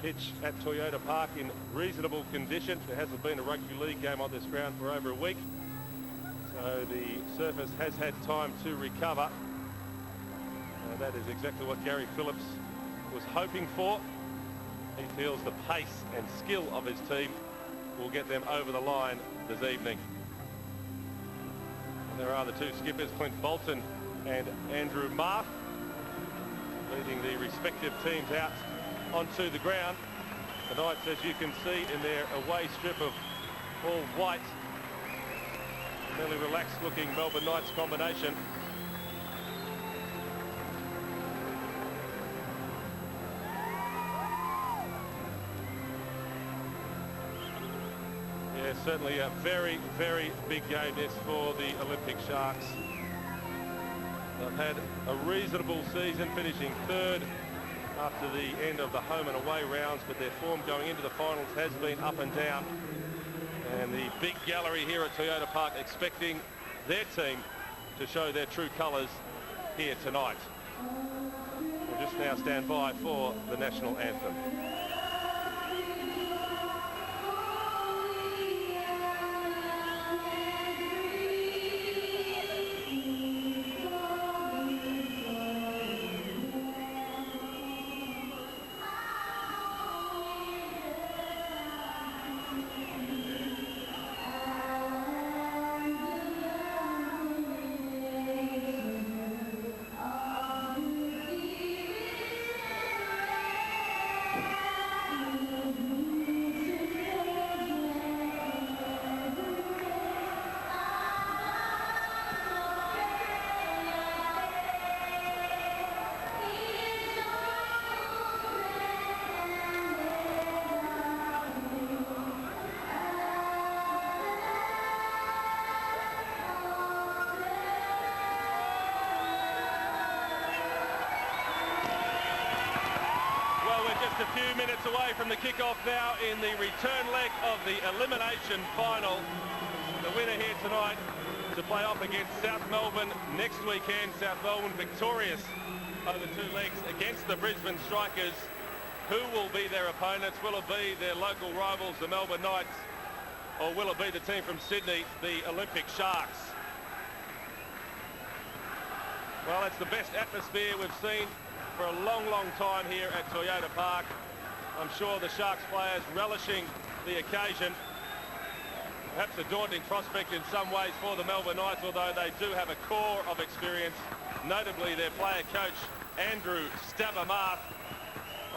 pitch at Toyota Park in reasonable condition. There hasn't been a rugby league game on this ground for over a week, so the surface has had time to recover. That is exactly what Gary Phillips was hoping for. He feels the pace and skill of his team will get them over the line this evening. And there are the two skippers, Clint Bolton and Andrew Marth, leading the respective teams out onto the ground. The Knights, as you can see, in their away strip of all white, fairly relaxed looking Melbourne Knights combination. Yeah, certainly a very, very big game this for the Olympic Sharks. They've had a reasonable season, finishing third after the end of the home and away rounds, but their form going into the finals has been up and down. And the big gallery here at Toyota Park expecting their team to show their true colours here tonight. We'll just now stand by for the national anthem. A few minutes away from the kickoff now in the return leg of the elimination final. The winner here tonight to play off against South Melbourne next weekend. South Melbourne victorious over two legs against the Brisbane Strikers. Who will be their opponents? Will it be their local rivals, the Melbourne Knights, or will it be the team from Sydney, the Olympic Sharks? Well, it's the best atmosphere we've seen for a long, long time here at Toyota Park. I'm sure the Sharks players relishing the occasion. Perhaps a daunting prospect in some ways for the Melbourne Knights, although they do have a core of experience, notably their player coach Andrew Marth.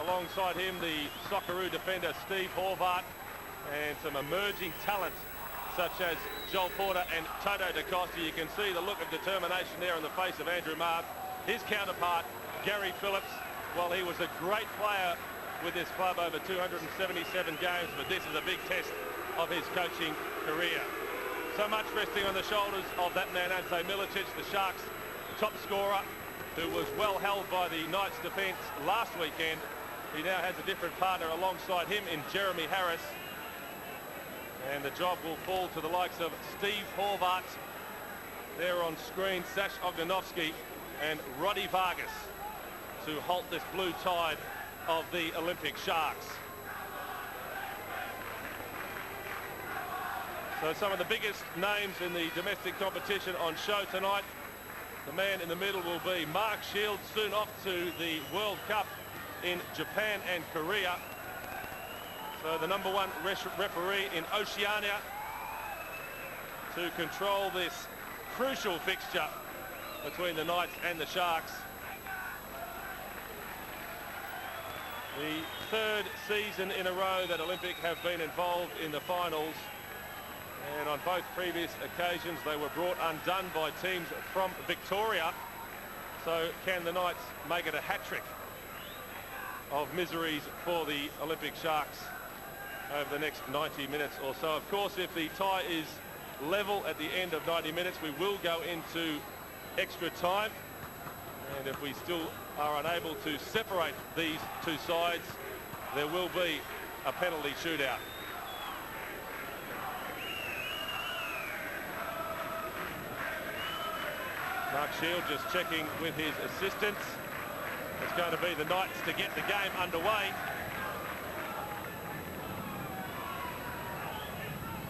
Alongside him, the Socceroo defender Steve Horvat, and some emerging talent such as Joel Porter and Toto Da Costa. You can see the look of determination there on the face of Andrew Marth. His counterpart, Gary Phillips, well, he was a great player with this club over 277 games, but this is a big test of his coaching career. So much resting on the shoulders of that man, Ante Miličić, the Sharks' top scorer, who was well held by the Knights' defence last weekend. He now has a different partner alongside him in Jeromy Harris. And the job will fall to the likes of Steve Horvat. There on screen, Saša Ognenovski and Rodrigo Vargas to halt this blue tide of the Olympic Sharks. So some of the biggest names in the domestic competition on show tonight. The man in the middle will be Mark Shields, soon off to the World Cup in Japan and Korea. So the number one referee in Oceania to control this crucial fixture between the Knights and the Sharks. The third season in a row that Olympic have been involved in the finals, and on both previous occasions they were brought undone by teams from Victoria. So can the Knights make it a hat-trick of miseries for the Olympic Sharks over the next 90 minutes or so? Of course, if the tie is level at the end of 90 minutes, we will go into extra time, and if we still are unable to separate these two sides, there will be a penalty shootout. Mark Shields just checking with his assistants. It's going to be the Knights to get the game underway.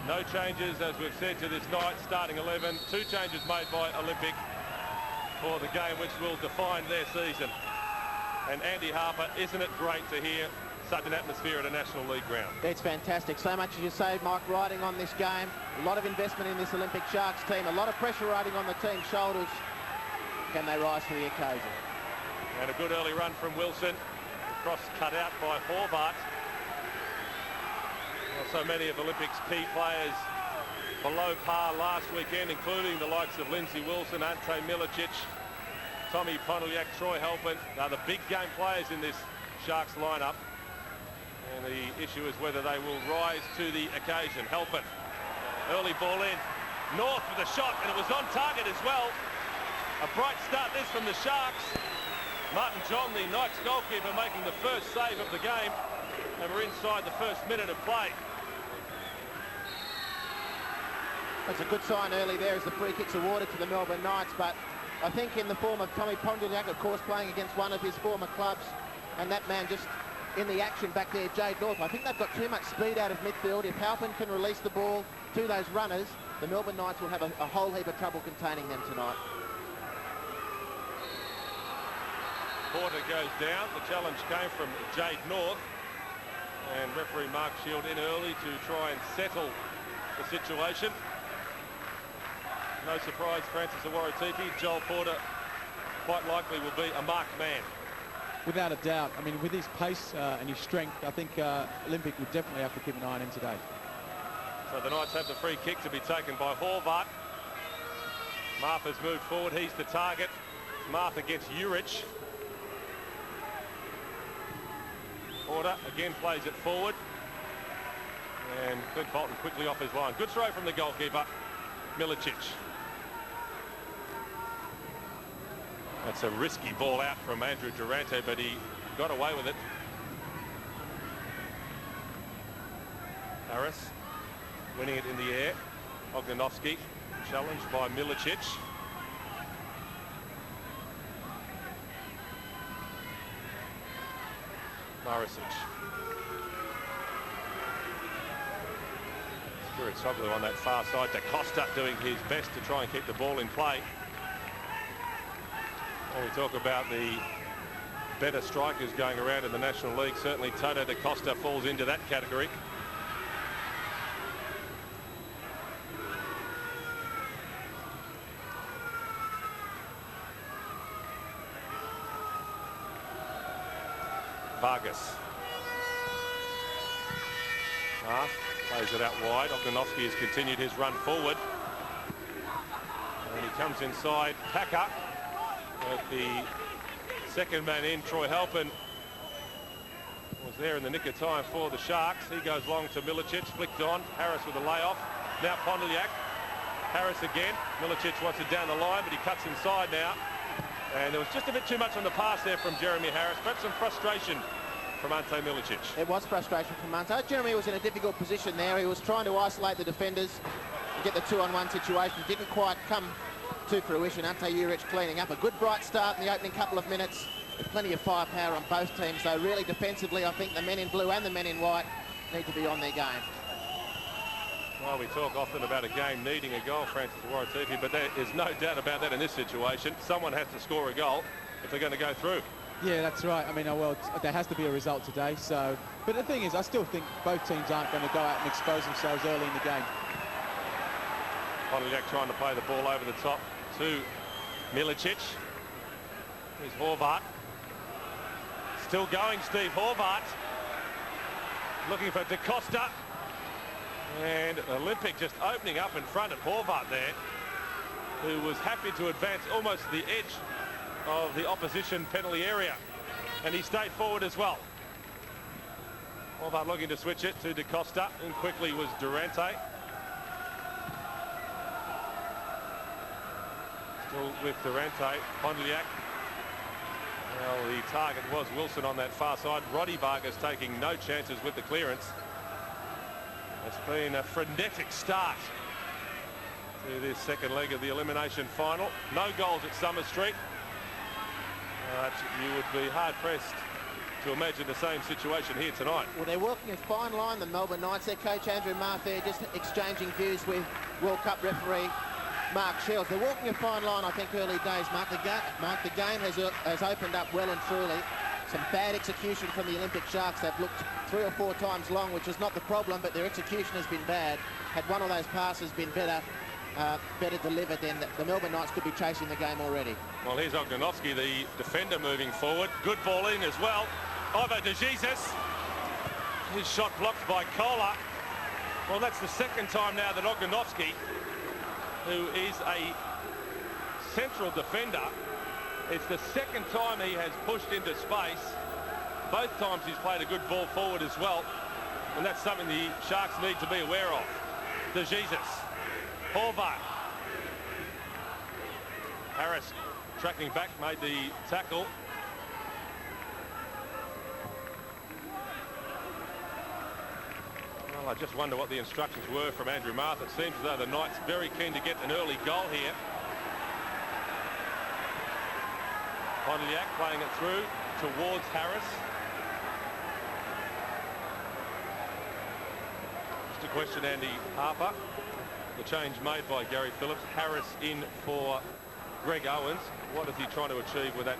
No changes, as we've said, to this night, starting 11. 2 changes made by Olympic for the game which will define their season. And Andy Harper, isn't it great to hear such an atmosphere at a National League ground? It's fantastic. So much, as you say, Mike, riding on this game. A lot of investment in this Olympic Sharks team. A lot of pressure riding on the team's shoulders. Can they rise to the occasion? And a good early run from Wilson. Cross cut out by Horvat. Well, so many of Olympics' key players below par last weekend, including the likes of Lindsay Wilson, Ante Miličić, Tom Pondeljak, Troy Halpin. Now the big game players in this Sharks lineup. And the issue is whether they will rise to the occasion. Halpin, early ball in. North with a shot, and it was on target as well. A bright start this from the Sharks. Martin John, the Knights goalkeeper, making the first save of the game. And we're inside the first minute of play. That's a good sign early there as the free kick's awarded to the Melbourne Knights, but I think in the form of Tom Pondeljak, of course, playing against one of his former clubs, and that man just in the action back there, Jade North. I think they've got too much speed out of midfield. If Halpin can release the ball to those runners, the Melbourne Knights will have a whole heap of trouble containing them tonight. Porter goes down. The challenge came from Jade North. And referee Mark Shield in early to try and settle the situation. No surprise, Francis Awaratipi. Joel Porter quite likely will be a marked man. Without a doubt. I mean, with his pace and his strength, I think Olympic would definitely have to keep an eye on him today. So the Knights have the free kick to be taken by Horvat. Marth has moved forward. He's the target. Marth against Juric. Porter again plays it forward. And Clint Bolton quickly off his line. Good throw from the goalkeeper, Miličić. That's a risky ball out from Andrew Durante, but he got away with it. Harris winning it in the air. Ognenovski challenged by Miličić. Marušić. Spirit on that far side. Da Costa doing his best to try and keep the ball in play. When we talk about the better strikers going around in the National League, certainly Toto Da Costa falls into that category. Vargas. Marth plays it out wide. Ognenovski has continued his run forward. And he comes inside Packer. But the second man in, Troy Halpin, was there in the nick of time for the Sharks. He goes long to Miličić, flicked on. Harris with a layoff. Now Pondeljak. Harris again. Miličić wants it down the line, but he cuts inside now. And there was just a bit too much on the pass there from Jeromy Harris. Perhaps some frustration from Ante Miličić. It was frustration from Ante. Jeromy was in a difficult position there. He was trying to isolate the defenders to get the 2-on-1 situation. Didn't quite come to fruition. Ante Juric cleaning up. A good bright start in the opening couple of minutes. With plenty of firepower on both teams. So really defensively, I think the men in blue and the men in white need to be on their game. Well, we talk often about a game needing a goal, Francis Awaratipi, but there is no doubt about that in this situation. Someone has to score a goal if they're going to go through. Yeah, that's right. I mean, well, there has to be a result today. So, but the thing is, I still think both teams aren't going to go out and expose themselves early in the game. Pondeljak trying to play the ball over the top to Miličić. Here's Horvat. Still going, Steve Horvat. Looking for Da Costa. And Olympic just opening up in front of Horvat there, who was happy to advance almost to the edge of the opposition penalty area. And he stayed forward as well. Horvat looking to switch it to Da Costa, and quickly was Durante. Still with Durante, Pondeljak. Well, the target was Wilson on that far side. Roddy Vargas taking no chances with the clearance. It's been a frenetic start to this second leg of the elimination final. No goals at Summer Street. But you would be hard-pressed to imagine the same situation here tonight. Well, they're walking a fine line, the Melbourne Knights. Their coach, Andrew Marth, there just exchanging views with World Cup referee Mark Shields. They're walking a fine line, I think, early days, Mark. The game has opened up well and truly. Some bad execution from the Olympic Sharks. They've looked 3 or 4 times long, which is not the problem, but their execution has been bad. Had one of those passes been better delivered, then the Melbourne Knights could be chasing the game already. Well, here's Ognenovski, the defender, moving forward. Good ball in as well. Ivo de Jesus. His shot blocked by Kohler. Well, that's the second time now that Ognenovski, who is a central defender, it's the second time he has pushed into space. Both times he's played a good ball forward as well. And that's something the Sharks need to be aware of. De Jesus. Horvat. Harris tracking back, made the tackle. Well, I just wonder what the instructions were from Andrew Marth. It seems as though the Knights very keen to get an early goal here. Pondeljak playing it through towards Harris. Just a question, Andy Harper. The change made by Gary Phillips. Harris in for Greg Owens. What is he trying to achieve with that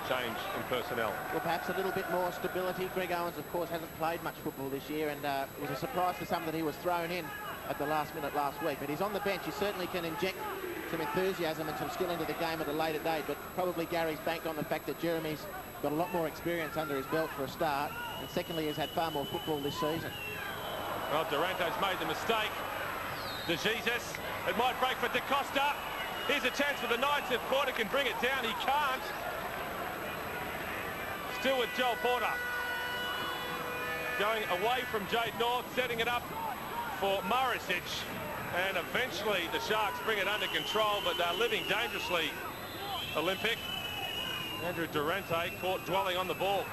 change in personnel? Well, perhaps a little bit more stability. Greg Owens, of course, hasn't played much football this year, and it was a surprise to some that he was thrown in at the last minute last week. But he's on the bench. He certainly can inject some enthusiasm and some skill into the game at a later date. But probably Gary's banked on the fact that Jeremy's got a lot more experience under his belt for a start, and secondly, has had far more football this season. Well, Durante's made the mistake. De Jesus, it might break for Da Costa. Here's a chance for the Knights if Porter can bring it down. He can't. Still with Joel Porter. Going away from Jade North, setting it up for Marušić. And eventually the Sharks bring it under control, but they're living dangerously. Olympic. Andrew Durante caught dwelling on the ball.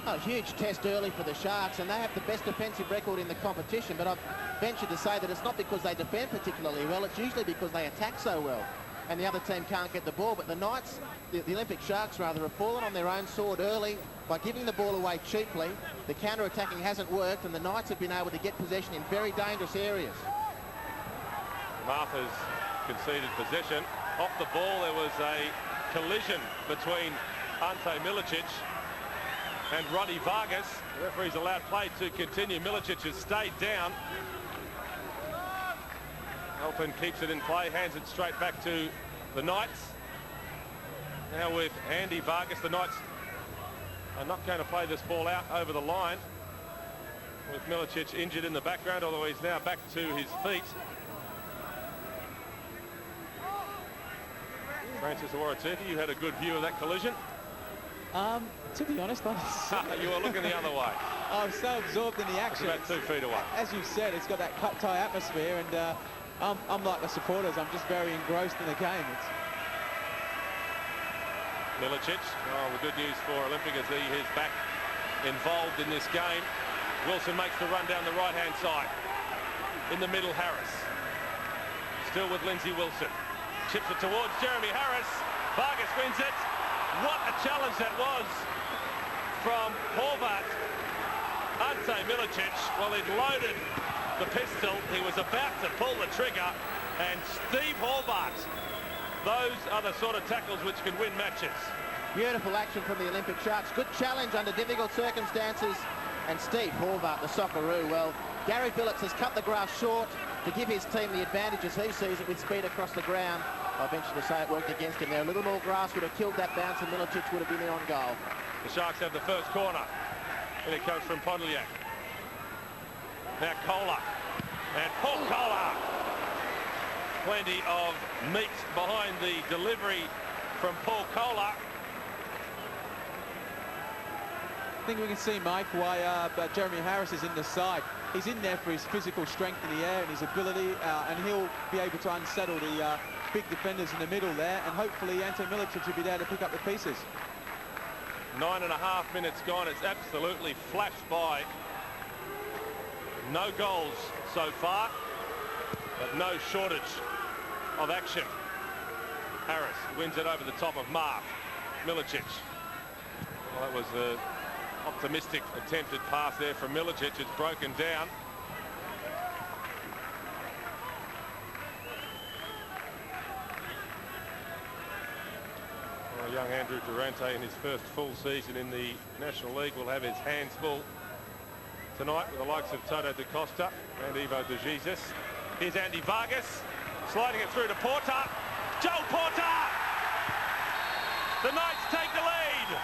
A huge test early for the Sharks, and they have the best defensive record in the competition, but I've ventured to say that it's not because they defend particularly well, it's usually because they attack so well and the other team can't get the ball. But the Knights, the Olympic Sharks rather, have fallen on their own sword early by giving the ball away cheaply. The counter-attacking hasn't worked, and the Knights have been able to get possession in very dangerous areas. Marth has conceded possession. Off the ball, there was a collision between Ante Miličić and Rodrigo Vargas. The referee's allowed play to continue. Miličić has stayed down. Halpin keeps it in play, hands it straight back to the Knights. Now with Andy Vargas, the Knights are not going to play this ball out over the line. With Miličić injured in the background, although he's now back to his feet. Francis Orutufu, you had a good view of that collision? To be honest, you were looking the other way. I was so absorbed in the action. It's about 2 feet away. As you said, it's got that cut-tie atmosphere, and I'm like the supporters. I'm just very engrossed in the game. Miličić, the good news for Olympic is he is back involved in this game. Wilson makes the run down the right-hand side. In the middle, Harris. Still with Lindsay Wilson. Chips it towards Jeromy Harris. Vargas wins it. What a challenge that was from Horvat. Ante Miličić, well, he'd loaded the pistol. He was about to pull the trigger. And Steve Horvat. Those are the sort of tackles which can win matches. Beautiful action from the Olympic Sharks. Good challenge under difficult circumstances. And Steve Horvat, the Socceroo, well, Gary Phillips has cut the grass short to give his team the advantage as he sees it with speed across the ground. I venture to say it worked against him there. A little more grass would have killed that bounce and Miličić would have been there on goal. The Sharks have the first corner. And it comes from Pondeljak. Now Kohler. And Paul Kohler. Plenty of meat behind the delivery from Paul Kohler. I think we can see, Mike, why Jeromy Harris is in the side. He's in there for his physical strength in the air and his ability, and he'll be able to unsettle the big defenders in the middle there, and hopefully Ante Miličić will be there to pick up the pieces. 9.5 minutes gone. It's absolutely flashed by. No goals so far, but no shortage of action. Harris wins it over the top of Marth. Miličić. Well, that was an optimistic attempted pass there from Miličić. It's broken down. Well, young Andrew Durante in his first full season in the National League will have his hands full tonight with the likes of Toto da Costa and Ivo de Jesus. Here's Ante Vargas sliding it through to Porter. Joel Porter! The Knights take the lead.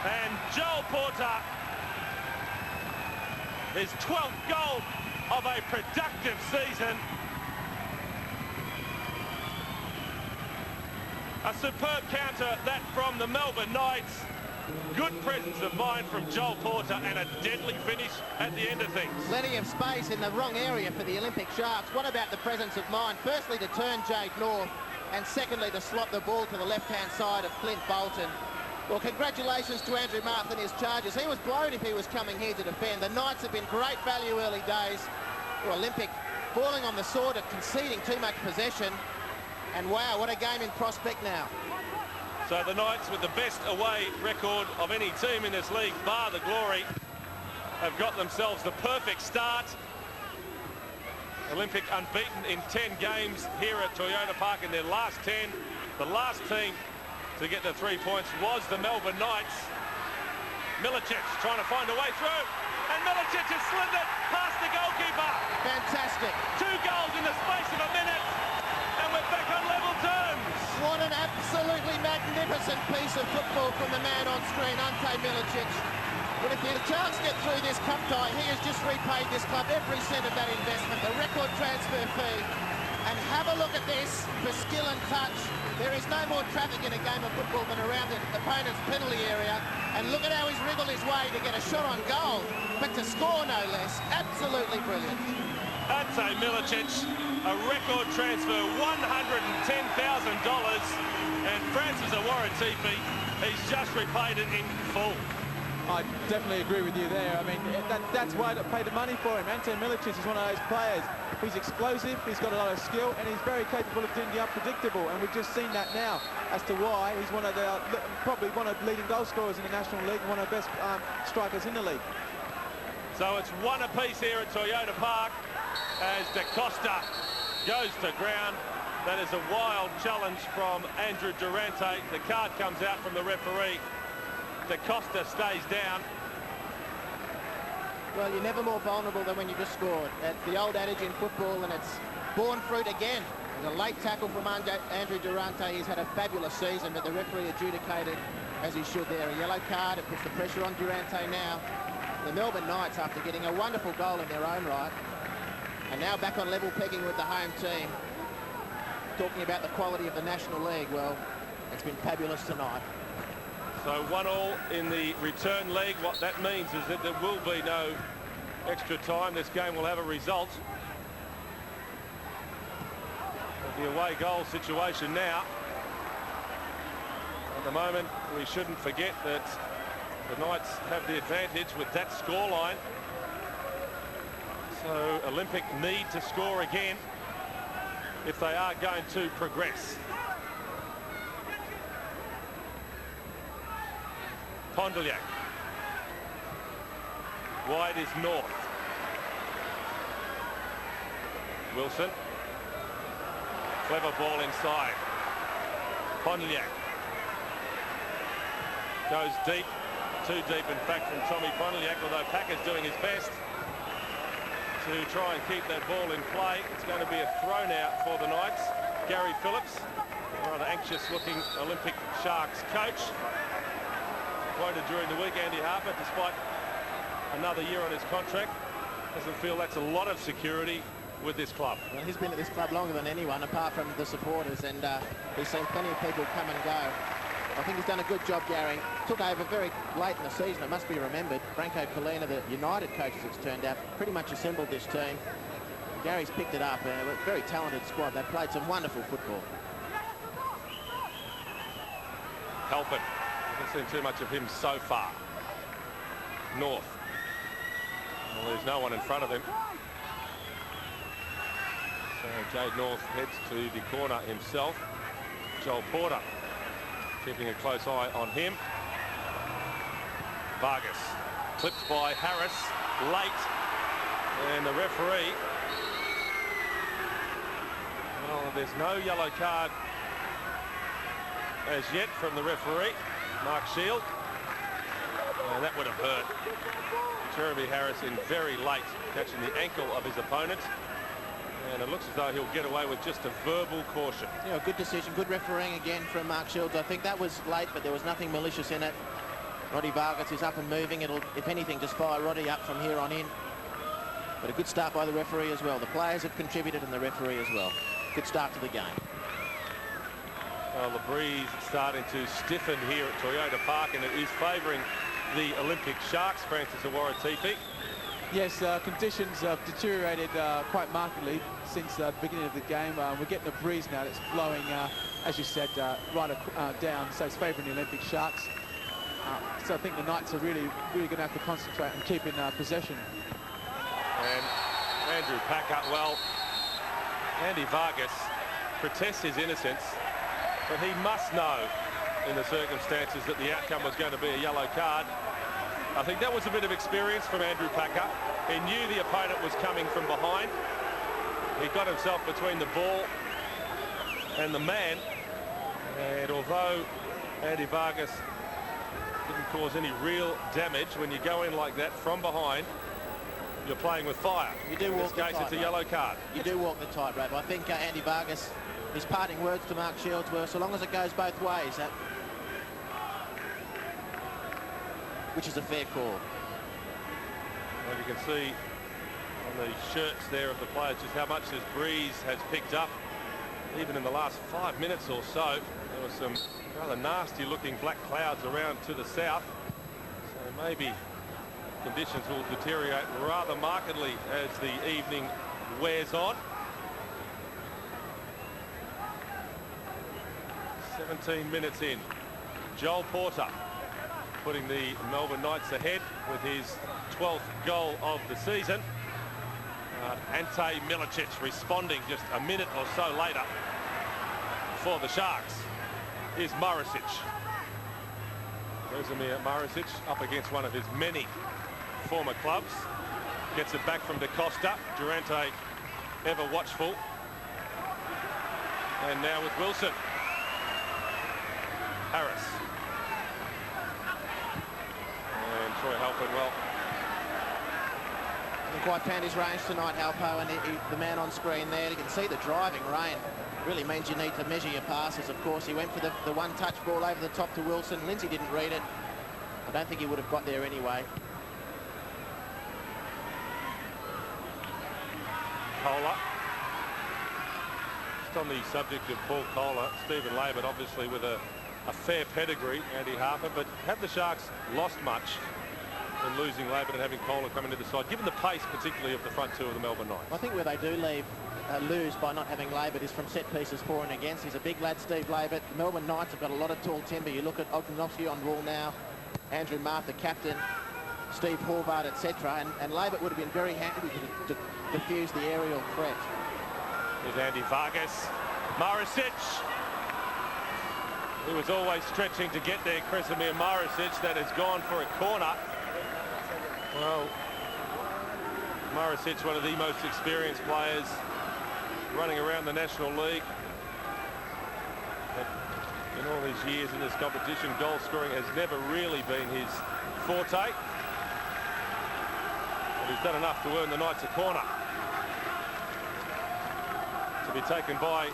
And Joel Porter, his 12th goal of a productive season. A superb counter, that from the Melbourne Knights. Good presence of mind from Joel Porter and a deadly finish at the end of things. Plenty of space in the wrong area for the Olympic Sharks. What about the presence of mind? Firstly, to turn Jade North, and secondly, to slot the ball to the left-hand side of Clint Bolton. Well, congratulations to Andrew Marth and his charges. He was blown if he was coming here to defend. The Knights have been great value early days. Well, Olympic falling on the sword of conceding too much possession. And wow, what a game in prospect now. So the Knights, with the best away record of any team in this league, bar the glory, have got themselves the perfect start. Olympic unbeaten in 10 games here at Toyota Park in their last 10. The last team to get the 3 points was the Melbourne Knights. Miličić trying to find a way through, and Miličić has slid it past the goalkeeper. Fantastic. 2 goals in the space of a minute, and we're back on level terms. What an absolutely magnificent piece of football from the man on screen, Ante Miličić. But if the Sharks get through this cup tie, he has just repaid this club every cent of that investment, the record transfer fee. And have a look at this for skill and touch. There is no more traffic in a game of football than around the opponent's penalty area. And look at how he's wriggled his way to get a shot on goal, but to score no less. Absolutely brilliant. Ante Miličić, a record transfer, $110,000, and Francis Awaratifi, he's just repaid it in full. I definitely agree with you there. I mean, that's why they paid the money for him. Ante Miličić is one of those players. He's explosive, he's got a lot of skill, and he's very capable of doing the unpredictable. And we've just seen that now as to why he's one of the, probably one of the leading goal scorers in the National League, one of the best strikers in the league. So it's one apiece here at Toyota Park as da Costa goes to ground. That is a wild challenge from Andrew Durante. The card comes out from the referee. Da Costa stays down. Well, you're never more vulnerable than when you just scored. It's the old adage in football, and it's borne fruit again. There's a late tackle from Andrew Durante. He's had a fabulous season, but the referee adjudicated as he should there. A yellow card. It puts the pressure on Durante now. The Melbourne Knights, after getting a wonderful goal in their own right, and now back on level pegging with the home team. Talking about the quality of the National League, well, it's been fabulous tonight. So 1-1 in the return leg. What that means is that there will be no extra time. This game will have a result. The away goal situation now. At the moment, we shouldn't forget that the Knights have the advantage with that scoreline. So Olympic need to score again if they are going to progress. Pondeljak. Wide is North. Wilson. Clever ball inside. Pondeljak. Goes deep. Too deep, in fact, from Tommy Pondeljak, although Packer's doing his best to try and keep that ball in play. It's going to be a thrown out for the Knights. Gary Phillips, rather anxious-looking Olympic Sharks coach. Appointed during the week, Andy Harper, despite another year on his contract, doesn't feel that's a lot of security with this club. Well, he's been at this club longer than anyone, apart from the supporters, and he's seen plenty of people come and go. I think he's done a good job, Gary. Took over very late in the season, it must be remembered. Branko Kalina, the United coach, as it's turned out, pretty much assembled this team. Gary's picked it up, a very talented squad. They've played some wonderful football. Halpin. Haven't seen too much of him so far. North. Well, there's no one in front of him. So Jade North heads to the corner himself. Joel Porter keeping a close eye on him. Vargas clipped by Harris late, and the referee, well, there's no yellow card as yet from the referee, Mark Shield, and that would have hurt Jeromy Harris in very late, catching the ankle of his opponent, and it looks as though he'll get away with just a verbal caution. Yeah, good decision, good refereeing again from Mark Shields. I think that was late, but there was nothing malicious in it. Roddy Vargas is up and moving. It'll, if anything, just fire Roddy up from here on in. But a good start by the referee as well. The players have contributed and the referee as well. Good start to the game. Well, the breeze starting to stiffen here at Toyota Park, and it is favouring the Olympic Sharks, Francis Awara-Tipi. Yes, conditions have deteriorated quite markedly since the beginning of the game. We're getting a breeze now that's blowing, as you said, right down, so it's favouring the Olympic Sharks. So I think the Knights are really going to have to concentrate on keeping possession. And Andrew Packer, well, Andy Vargas protests his innocence, but he must know in the circumstances that the outcome was going to be a yellow card. I think that was a bit of experience from Andrew Packer. He knew the opponent was coming from behind. He got himself between the ball and the man, and although Andy Vargas didn't cause any real damage, when you go in like that from behind, you're playing with fire. You do walk the tightrope. In this case, it's a yellow card. You do walk the tightrope. I think Andy Vargas, his parting words to Mark Shields were, so long as it goes both ways, which is a fair call. Well, you can see on the shirts there of the players just how much this breeze has picked up. Even in the last 5 minutes or so, there were some rather nasty looking black clouds around to the south. So maybe conditions will deteriorate rather markedly as the evening wears on. 17 minutes in. Joel Porter putting the Melbourne Knights ahead with his 12th goal of the season. Ante Miličić responding just a minute or so later for the Sharks is Marušić. Krešimir Marušić up against one of his many former clubs. Gets it back from Da Costa. Durante ever watchful. And now with Wilson. Harris. And Troy Halpin, well, didn't quite found his range tonight, Halpo, and the man on screen there, you can see the driving rain really means you need to measure your passes. Of course, he went for the one-touch ball over the top to Wilson. Lindsay didn't read it. I don't think he would have got there anyway. Kohler. Just on the subject of Paul Kohler, Stephen Labert obviously with a fair pedigree, Andy Harper, but have the Sharks lost much in losing Labert and having Kohler come into the side, given the pace particularly of the front two of the Melbourne Knights? I think where they do lose by not having Labert is from set pieces for and against. He's a big lad, Steve Labert. The Melbourne Knights have got a lot of tall timber. You look at Ognenovski on wall now, Andrew Marth, the captain, Steve Horvat, etc. And Labert would have been very handy to diffuse the aerial threat. Here's Andy Vargas. Marušić. He was always stretching to get there, Krešimir Marušić. That has gone for a corner. Well, Marušić, one of the most experienced players running around the National League. But in all these years in this competition, goal scoring has never really been his forte. But he's done enough to earn the Knights a corner. To be taken by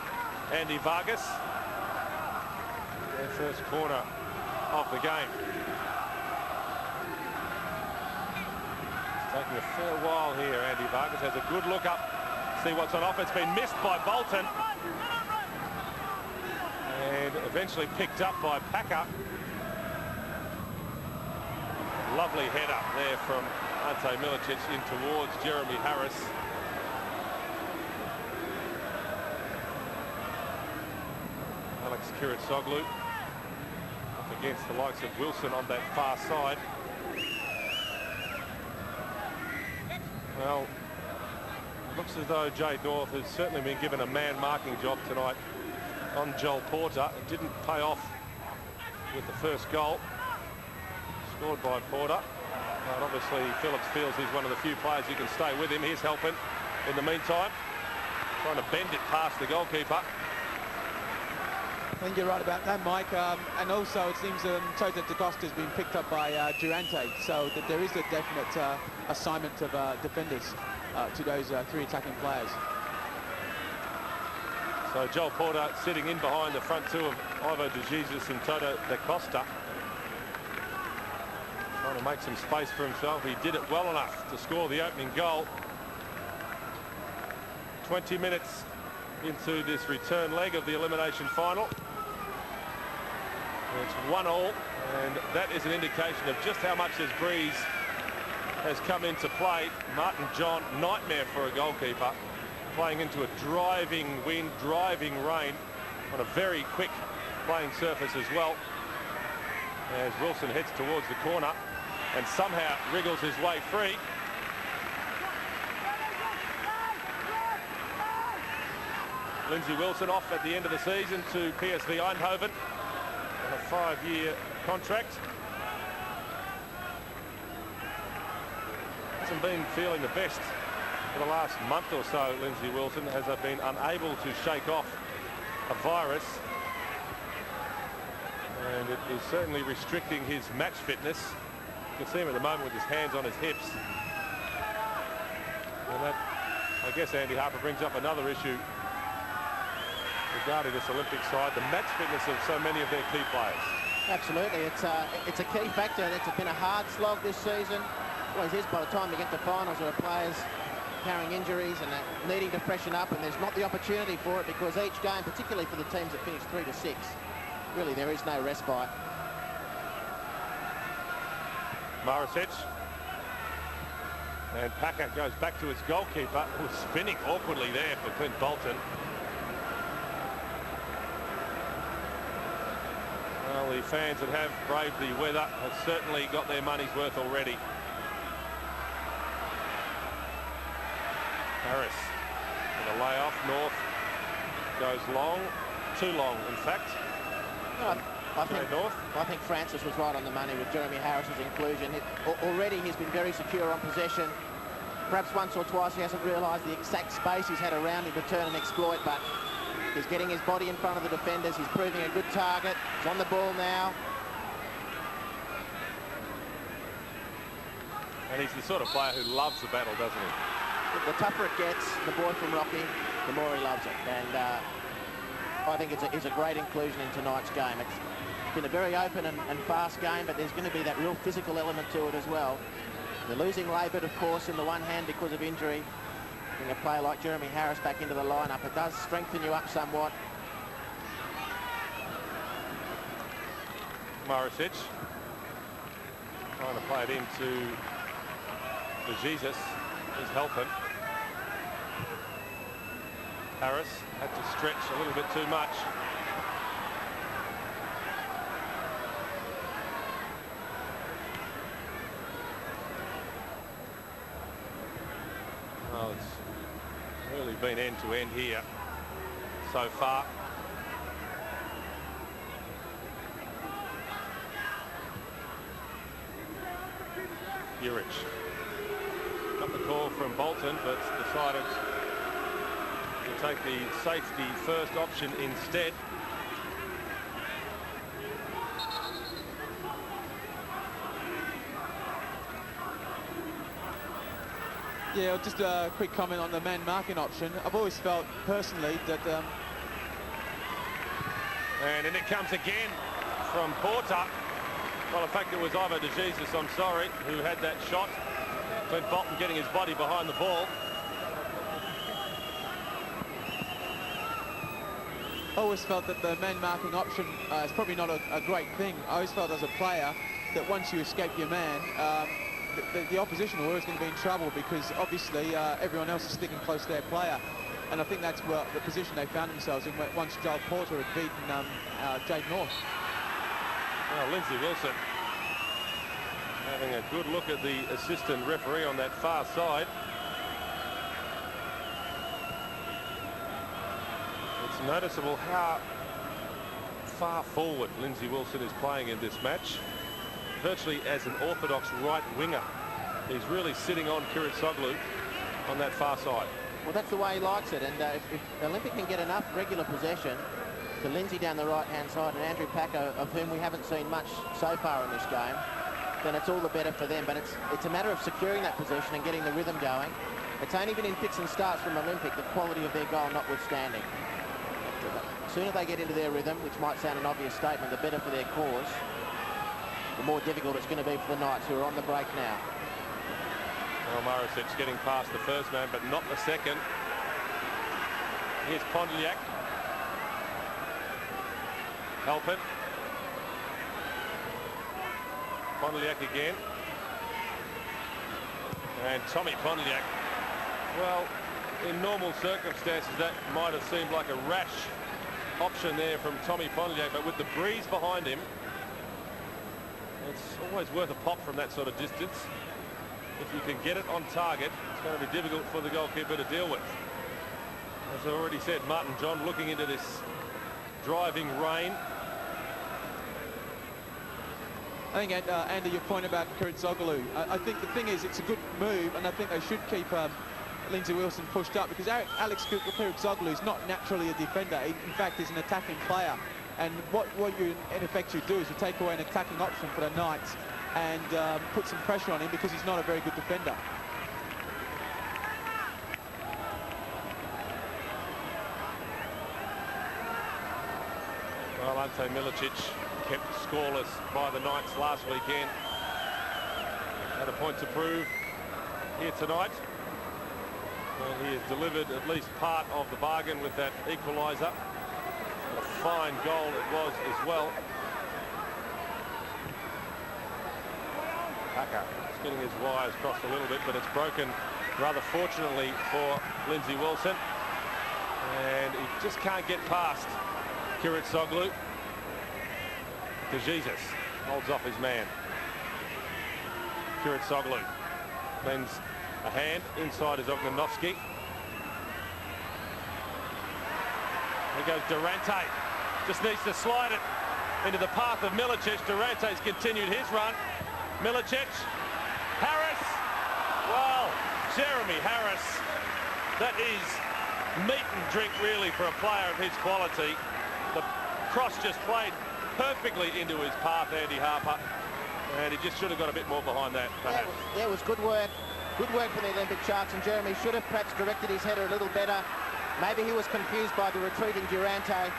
Andy Vargas. Their first corner of the game. It's taking a fair while here. Andy Vargas has a good look up, see what's on offer. It's been missed by Bolton. And eventually picked up by Packer. Lovely header there from Ante Miličić in towards Jeromy Harris. Alex Kiritsoglu up against the likes of Wilson on that far side. Well, Looks as though Jade North has certainly been given a man marking job tonight on Joel Porter. It didn't pay off with the first goal scored by Porter. But obviously Phillips feels he's one of the few players who can stay with him. Here's Halpin in the meantime, trying to bend it past the goalkeeper. I think you're right about that, Mike. And also it seems Jose da Costa has been picked up by Durante, so that there is a definite assignment of defenders to those three attacking players. So Joel Porter sitting in behind the front two of Ivo de Jesus and Toto da Costa. Trying to make some space for himself. He did it well enough to score the opening goal. 20 minutes into this return leg of the elimination final. It's 1-1, and that is an indication of just how much this breeze has come into play. Martin John, nightmare for a goalkeeper, playing into a driving wind, driving rain on a very quick playing surface as well. As Wilson heads towards the corner and somehow wriggles his way free. Lindsay Wilson off at the end of the season to PSV Eindhoven on a 5-year contract. Hasn't been feeling the best for the last month or so, Lindsay Wilson, has been unable to shake off a virus. And it is certainly restricting his match fitness. You can see him at the moment with his hands on his hips. And that, I guess, Andy Harper brings up another issue regarding this Olympic side, the match fitness of so many of their key players. Absolutely, it's a key factor. It's been a hard slog this season. Always is by the time you get to finals. There are players carrying injuries and needing to freshen up, and there's not the opportunity for it because each game, particularly for the teams that finish 3-6, really there is no respite. Marušić. And Packer goes back to his goalkeeper, who's spinning awkwardly there for Clint Bolton. Well, the fans that have braved the weather have certainly got their money's worth already. Harris with a layoff. North goes long, too long in fact. I think Francis was right on the money with Jeromy Harris's inclusion. Already he's been very secure on possession. Perhaps once or twice he hasn't realised the exact space he's had around him to turn and exploit, but he's getting his body in front of the defenders. He's proving a good target. He's on the ball now. And he's the sort of player who loves the battle, doesn't he? The tougher it gets, the boy from Rocky, the more he loves it. And I think it's a great inclusion in tonight's game. It's been a very open and fast game, but there's going to be that real physical element to it as well. They're losing Labert, of course, in the one hand because of injury. Bring a player like Jeromy Harris back into the lineup. It does strengthen you up somewhat. Marušić trying to play it into De Jesus. Here's Halpin. Harris had to stretch a little bit too much. Well, it's really been end to end here so far. Juric got the call from Bolton, but decided to take the safety first option instead. Yeah, just a quick comment on the man marking option. I've always felt personally that and in it comes again from Porter. Well, in fact, it was Ivo de Jesus, I'm sorry, who had that shot. Clint Bolton getting his body behind the ball. I always felt that the man marking option is probably not a great thing. I always felt as a player that once you escape your man, the opposition were always going to be in trouble because obviously everyone else is sticking close to their player. And I think that's where the position they found themselves in once Joel Porter had beaten Jade North. Well, Lindsay Wilson having a good look at the assistant referee on that far side. It's noticeable how far forward Lindsay Wilson is playing in this match. Virtually as an orthodox right winger. He's really sitting on Kiritsoglu on that far side. Well, that's the way he likes it, and if Olympic can get enough regular possession to Lindsay down the right-hand side and Andrew Packer, of whom we haven't seen much so far in this game, then it's all the better for them. But it's a matter of securing that possession and getting the rhythm going. It's only been in fits and starts from Olympic, the quality of their goal notwithstanding. The sooner they get into their rhythm, which might sound an obvious statement, the better for their cause, the more difficult it's going to be for the Knights, who are on the break now. Well, Marušić getting past the first man, but not the second. Here's Pondeljak. Halpin. Pondeljak again. And Tommy Pondeljak. Well, in normal circumstances, that might have seemed like a rash option there from Tommy Pondeljak, but with the breeze behind him, it's always worth a pop from that sort of distance. If you can get it on target, it's going to be difficult for the goalkeeper to deal with. As I already said, Martin John looking into this driving rain. I think, Andy, your point about Kiritsoglu, I think the thing is it's a good move, and I think they should keep Lindsay Wilson pushed up, because Alex Kiritsoglu is not naturally a defender. He, in fact, is an attacking player. And what you, in effect, you do is you take away an attacking option for the Knights and put some pressure on him, because he's not a very good defender. Well, Ante Miličić kept scoreless by the Knights last weekend. Had a point to prove here tonight. Well, he has delivered at least part of the bargain with that equaliser. A fine goal it was as well. Packer spinning his wires crossed a little bit, but it's broken rather fortunately for Lindsay Wilson. And he just can't get past Kiritsoglu. Jesus holds off his man. Kiritsoglu lends a hand. Inside is Ognenovski. Here goes Durante. Just needs to slide it into the path of Miličić. Durante's continued his run. Miličić. Harris. Well, Jeromy Harris. That is meat and drink, really, for a player of his quality. The cross just played perfectly into his path, Andy Harper, and he just should have got a bit more behind that, perhaps. Yeah, it was good work. Good work for the Olympic Sharks, and Jeromy should have perhaps directed his header a little better. Maybe he was confused by the retreating Durante.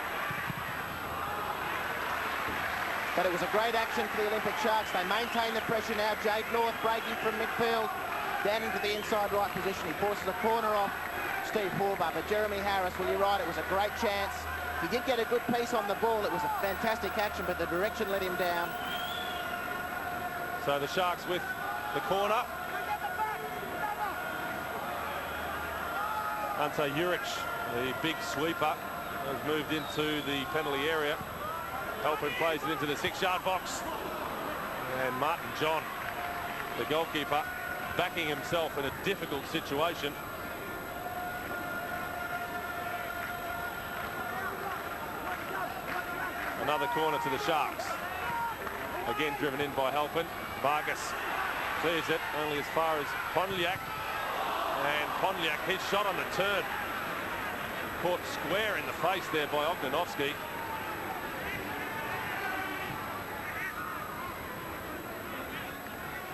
But it was a great action for the Olympic Sharks. They maintain the pressure now. Jade North breaking from midfield down into the inside right position. He forces a corner off Steve Horvat, but Jeromy Harris, well, you're right, it was a great chance. He did get a good piece on the ball. It was a fantastic action, but the direction let him down. So the Sharks with the corner. Ante Juric, the big sweeper, has moved into the penalty area. Halpin plays it into the 6-yard box. And Martin John, the goalkeeper, backing himself in a difficult situation. Another corner to the Sharks. Again driven in by Halpin. Vargas clears it only as far as Pondeljak. And Pondeljak, his shot on the turn, caught square in the face there by Ognenovski.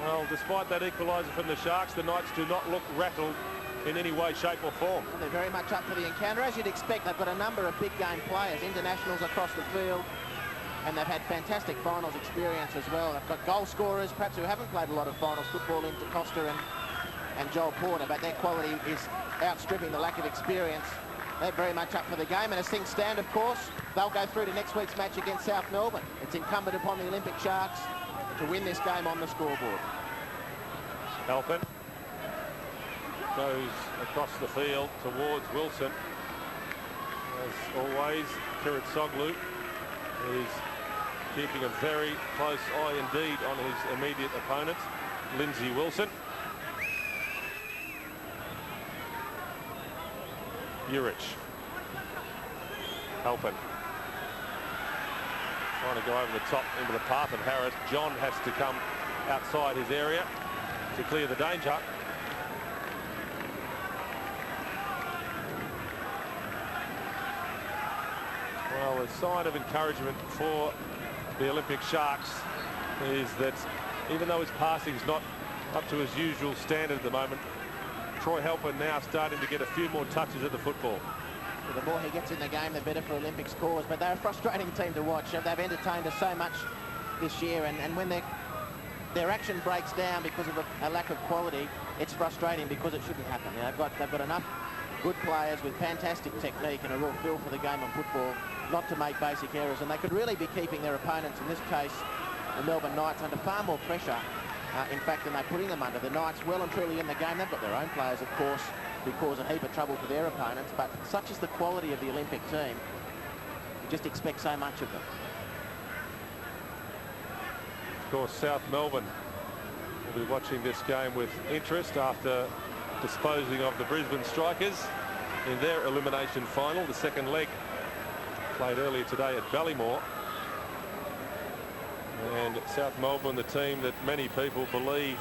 Well, despite that equaliser from the Sharks, the Knights do not look rattled in any way, shape or form. Well, they're very much up for the encounter. As you'd expect, they've got a number of big game players, internationals across the field, and they've had fantastic finals experience as well. They've got goal scorers, perhaps who haven't played a lot of finals football, into Costa and Joel Porter, but their quality is outstripping the lack of experience. They're very much up for the game, and as things stand, of course, they'll go through to next week's match against South Melbourne. It's incumbent upon the Olympic Sharks to win this game on the scoreboard. Halpin goes across the field towards Wilson. As always, Kiritsoglu is keeping a very close eye indeed on his immediate opponent, Lindsay Wilson. Juric. Halpin trying to go over the top into the path of Harris. John has to come outside his area to clear the danger. Well, a sign of encouragement for the Olympic Sharks is that even though his passing is not up to his usual standard at the moment, Troy Halpin now starting to get a few more touches at the football. Well, the more he gets in the game, the better for Olympic scores, but they're a frustrating team to watch. They've entertained us so much this year, and when their action breaks down because of a lack of quality, it's frustrating because it shouldn't happen. You know, they've got enough good players with fantastic technique and a real feel for the game of football not to make basic errors, and they could really be keeping their opponents, in this case the Melbourne Knights, under far more pressure in fact than they're putting them under. The Knights well and truly in the game. They've got their own players, of course, who cause a heap of trouble for their opponents, but such is the quality of the Olympic team, you just expect so much of them. Of course, South Melbourne will be watching this game with interest after disposing of the Brisbane Strikers in their elimination final. The second leg played earlier today at Ballymore. And South Melbourne, the team that many people believe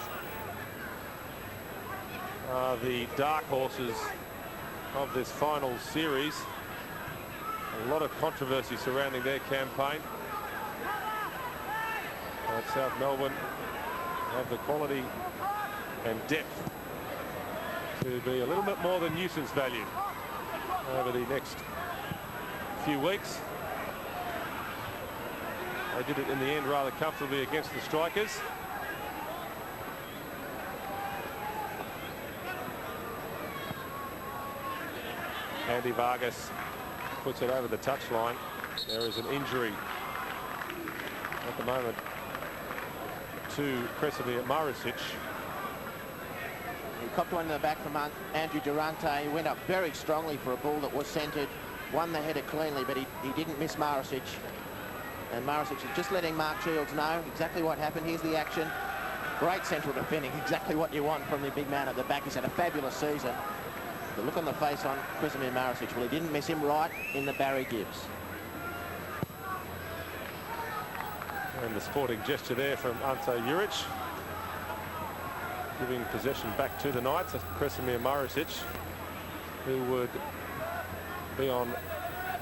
are the dark horses of this final series. A lot of controversy surrounding their campaign. But South Melbourne have the quality and depth to be a little bit more than nuisance value over the next few weeks. They did it in the end rather comfortably against the Strikers. Andy Vargas puts it over the touchline. There is an injury at the moment to Krešimir Marušić. He copped one in the back from Andrew Durante. He went up very strongly for a ball that was centred, won the header cleanly, but he didn't miss Marušić. And Marušić is just letting Mark Shields know exactly what happened. Here's the action. Great central defending, exactly what you want from the big man at the back. He's had a fabulous season. The look on the face on Krešimir Marušić, well, he didn't miss him right in the Barry Gibbs. And the sporting gesture there from Ante Juric, giving possession back to the Knights. Krešimir Marušić, who would be on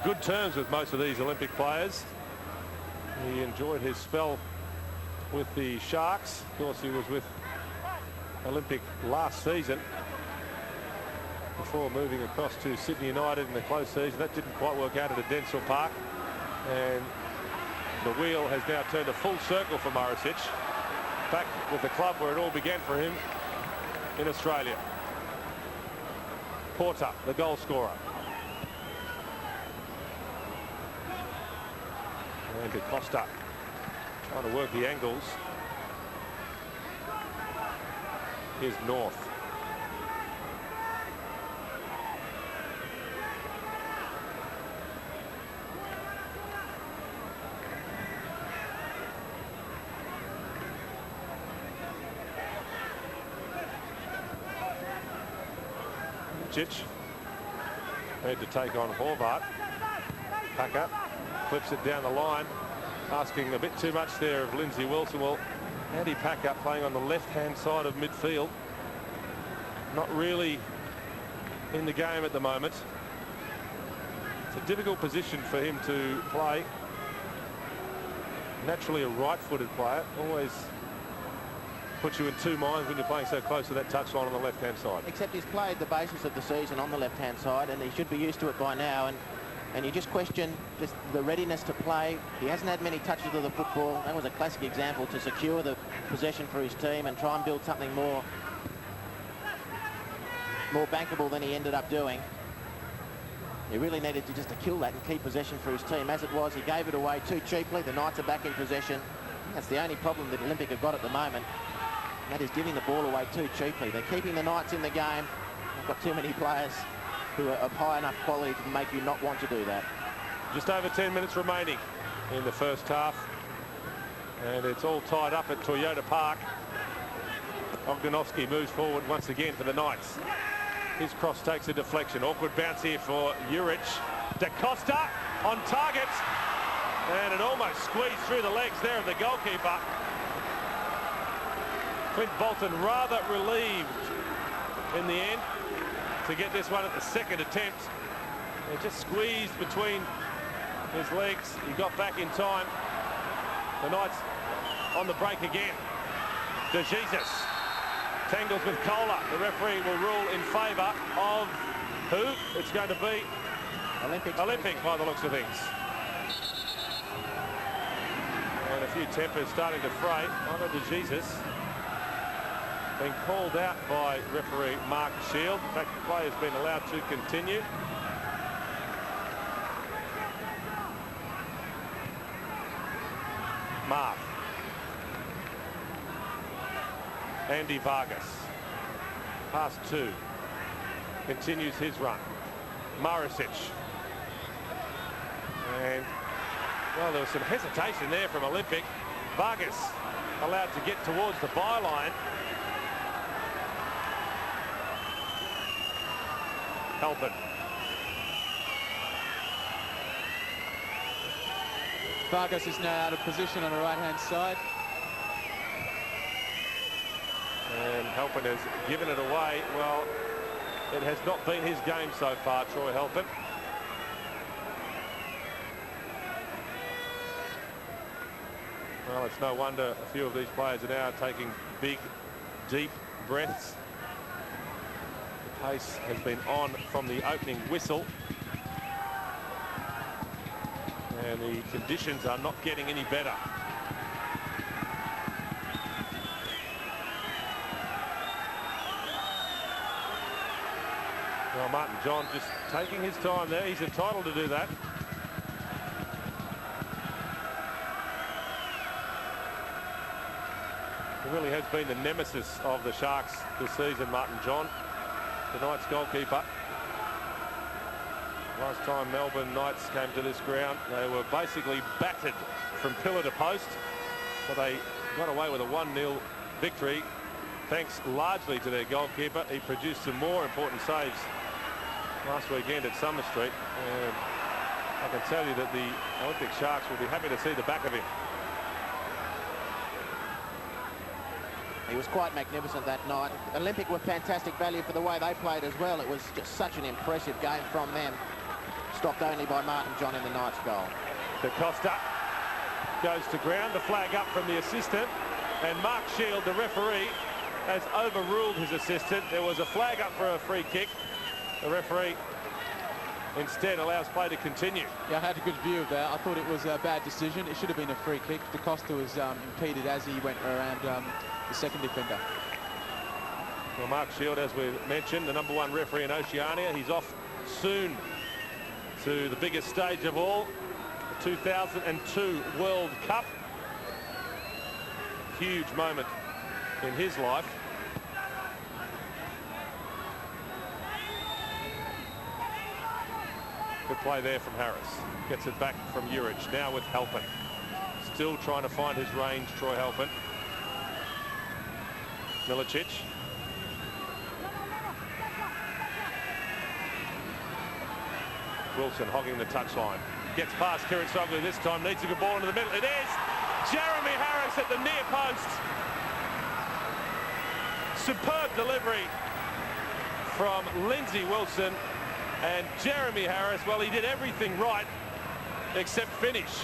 good terms with most of these Olympic players. He enjoyed his spell with the Sharks. Of course, he was with Olympic last season before moving across to Sydney United in the close season. That didn't quite work out at Densel Park. And the wheel has now turned a full circle for Marušić, back with the club where it all began for him in Australia. Porter, the goal scorer. And Costa trying to work the angles. Here's North. Miličić had to take on Horvat. Packer clips it down the line, asking a bit too much there of Lindsay Wilson. Well, Andy Packer playing on the left-hand side of midfield, not really in the game at the moment. It's a difficult position for him to play. Naturally a right-footed player, always puts you in two minds when you're playing so close to that touchline on the left-hand side. Except he's played the basis of the season on the left-hand side, and he should be used to it by now. And you just question just the readiness to play. He hasn't had many touches of the football. That was a classic example to secure the possession for his team and try and build something more bankable than he ended up doing. He really needed to just to kill that and keep possession for his team. As it was, he gave it away too cheaply. The Knights are back in possession. That's the only problem that Olympic have got at the moment. And that is giving the ball away too cheaply. They're keeping the Knights in the game. They've got too many players who are of high enough quality to make you not want to do that. Just over 10 minutes remaining in the first half, and it's all tied up at Toyota Park. Ognenovski moves forward once again for the Knights. His cross takes a deflection. Awkward bounce here for Juric. Da Costa on target. And it almost squeezed through the legs there of the goalkeeper. Clint Bolton rather relieved in the end to get this one at the second attempt. It just squeezed between his legs. He got back in time. The Knights on the break again. De Jesus tangles with Kohler. The referee will rule in favour of who? It's going to be Olympic by the looks of things. And a few tempers starting to fray. Ante De Jesus being called out by referee Mark Shield. In fact, the play has been allowed to continue. Marth. Andy Vargas. Pass 2. Continues his run. Marušić. And, well, there was some hesitation there from Olympic. Vargas allowed to get towards the byline. Halpin. Vargas is now out of position on the right-hand side. And Halpin has given it away. Well, it has not been his game so far, Troy Halpin. Well, it's no wonder a few of these players are now taking big, deep breaths. The pace has been on from the opening whistle. And the conditions are not getting any better. Well, Martin John just taking his time there. He's entitled to do that. He really has been the nemesis of the Sharks this season, Martin John, the Knights goalkeeper. Last time Melbourne Knights came to this ground, they were basically battered from pillar to post, but they got away with a 1-0 victory thanks largely to their goalkeeper. He produced some more important saves last weekend at Summer Street, and I can tell you that the Olympic Sharks will be happy to see the back of him. He was quite magnificent that night. Olympic were fantastic value for the way they played as well. It was just such an impressive game from them. Stopped only by Martin John in the Knights' goal. Da Costa goes to ground. The flag up from the assistant. And Mark Shield, the referee, has overruled his assistant. There was a flag up for a free kick. The referee instead allows play to continue. Yeah, I had a good view of that. I thought it was a bad decision. It should have been a free kick. Da Costa was impeded as he went around the second defender. Well, Mark Shield, as we mentioned, the #1 referee in Oceania. He's off soon to the biggest stage of all, the 2002 World Cup. Huge moment in his life. Good play there from Harris. Gets it back from Juric. Now with Halpin. Still trying to find his range, Troy Halpin. Miličić. Wilson hogging the touchline. Gets past Kiritsoglu this time. Needs a good ball into the middle. It is Jeromy Harris at the near post. Superb delivery from Lindsay Wilson. And Jeromy Harris, well, he did everything right except finish.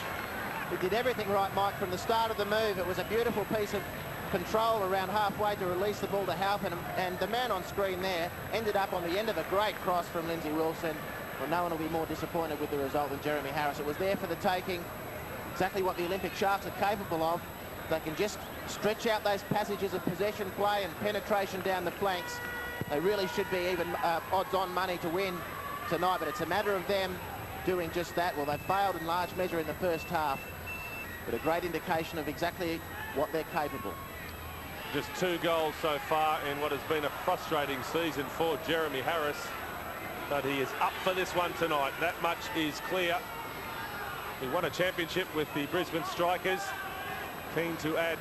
He did everything right, Mike, from the start of the move. It was a beautiful piece of control around halfway to release the ball to Halpin, and the man on screen there ended up on the end of a great cross from Lindsay Wilson. Well, no one will be more disappointed with the result than Jeromy Harris. It was there for the taking. Exactly what the Olympic Sharks are capable of. They can just stretch out those passages of possession play and penetration down the flanks. They really should be even odds-on money to win tonight, but it's a matter of them doing just that. Well, they failed in large measure in the first half, but a great indication of exactly what they're capable. Just 2 goals so far in what has been a frustrating season for Jeromy Harris, but he is up for this one tonight. That much is clear. He won a championship with the Brisbane Strikers. Keen to add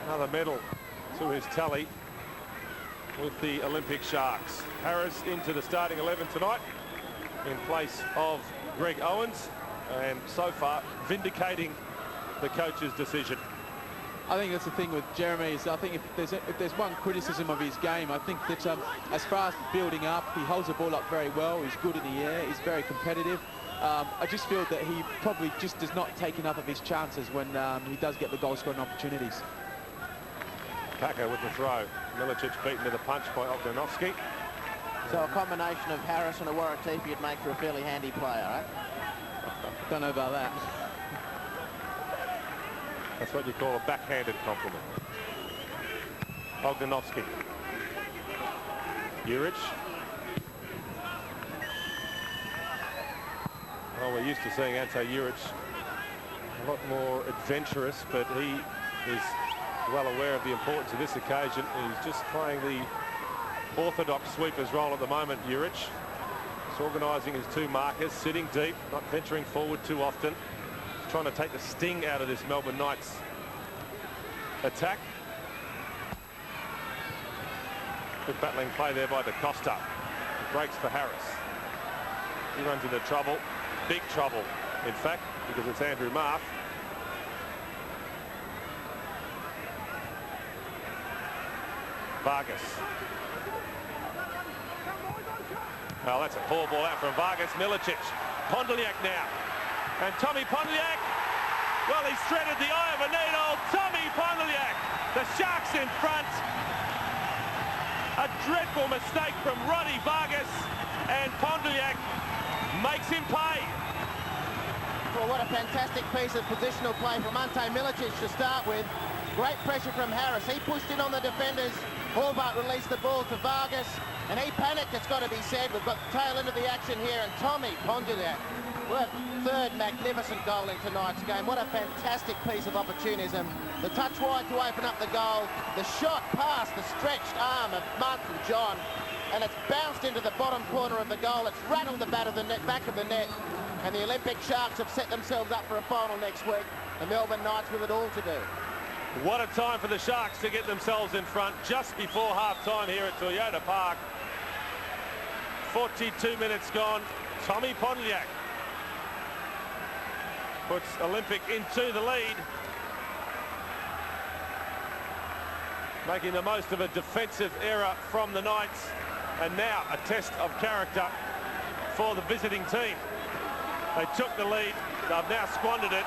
another medal to his tally with the Olympic Sharks. Harris into the starting 11 tonight in place of Greg Owens, and so far vindicating the coach's decision. I think that's the thing with Jeromy, is I think if there's one criticism of his game, I think that as far as building up, he holds the ball up very well, he's good in the air, he's very competitive. I just feel that he probably just does not take enough of his chances when he does get the goal-scoring opportunities. Packer with the throw. Miličić beaten to the punch by Ognenovski. So a combination of Harris and a Waratifi would make for a fairly handy player, right? Don't know about that. That's what you call a backhanded compliment. Ognenovski. Juric. Well, we're used to seeing Ante Juric a lot more adventurous, but he is well aware of the importance of this occasion. He's just playing the orthodox sweeper's role at the moment, Juric. He's organising his two markers, sitting deep, not venturing forward too often. He's trying to take the sting out of this Melbourne Knights attack. Good battling play there by Da Costa. Breaks for Harris. He runs into trouble. Big trouble, in fact, because it's Andrew Marth. Vargas. Oh, that's a poor ball out from Vargas. Miličić. Pondeljak now. And Tommy Pondeljak. Well, he's threaded the eye of a needle. Tommy Pondeljak. The Sharks in front. A dreadful mistake from Roddy Vargas. And Pondeljak makes him pay. Well, what a fantastic piece of positional play from Ante Miličić to start with. Great pressure from Harris. He pushed in on the defenders. Horvat released the ball to Vargas, and he panicked, it's got to be said. We've got the tail end of the action here, and Tommy Pondeljak. What a third magnificent goal in tonight's game. What a fantastic piece of opportunism. The touch wide to open up the goal. The shot past the stretched arm of Martin John, and it's bounced into the bottom corner of the goal. It's rattled the back of the net, and the Olympic Sharks have set themselves up for a final next week. The Melbourne Knights with it all to do. What a time for the Sharks to get themselves in front just before half-time here at Toyota Park. 42 minutes gone. Tommy Pondeljak puts Olympic into the lead, making the most of a defensive error from the Knights, and now a test of character for the visiting team. They took the lead, they've now squandered it,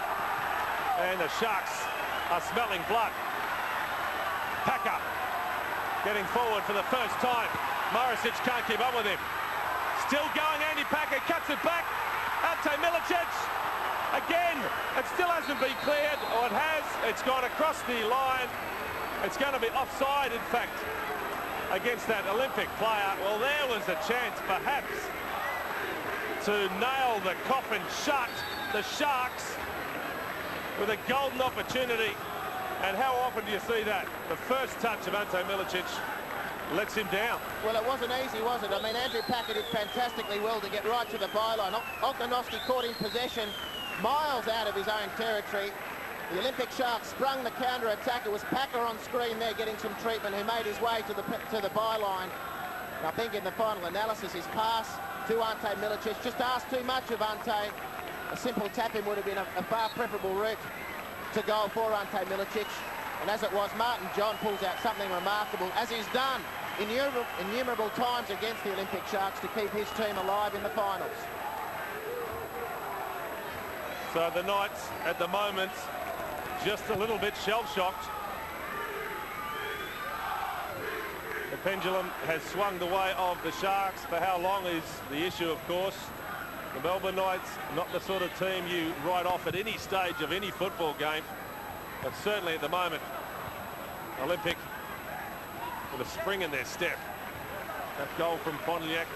and the Sharks are smelling blood. Packer getting forward for the first time. Marušić can't keep up with him. Still going, Andy Packer cuts it back. Ante Miličić again. It still hasn't been cleared, or it has. It's gone across the line. It's going to be offside, in fact, against that Olympic player. Well, there was a chance, perhaps, to nail the coffin shut. The Sharks with a golden opportunity, and how often do you see that? The first touch of Ante Miličić lets him down. Well, it wasn't easy, was it? I mean, Andrew Packer did fantastically well to get right to the byline. Ognenovski caught in possession miles out of his own territory. The Olympic Sharks sprung the counter-attack. It was Packer on screen there getting some treatment, who made his way to the byline. And I think in the final analysis, his pass to Ante Miličić just asked too much of Ante. A simple tap-in would have been a far preferable route to goal for Ante Miličić. And as it was, Martin John pulls out something remarkable, as he's done innumerable times against the Olympic Sharks, to keep his team alive in the finals. So the Knights, at the moment, just a little bit shell-shocked. The pendulum has swung the way of the Sharks. For how long is the issue, of course. The Melbourne Knights, not the sort of team you write off at any stage of any football game, but certainly at the moment, Olympic with a spring in their step. That goal from Pondeljak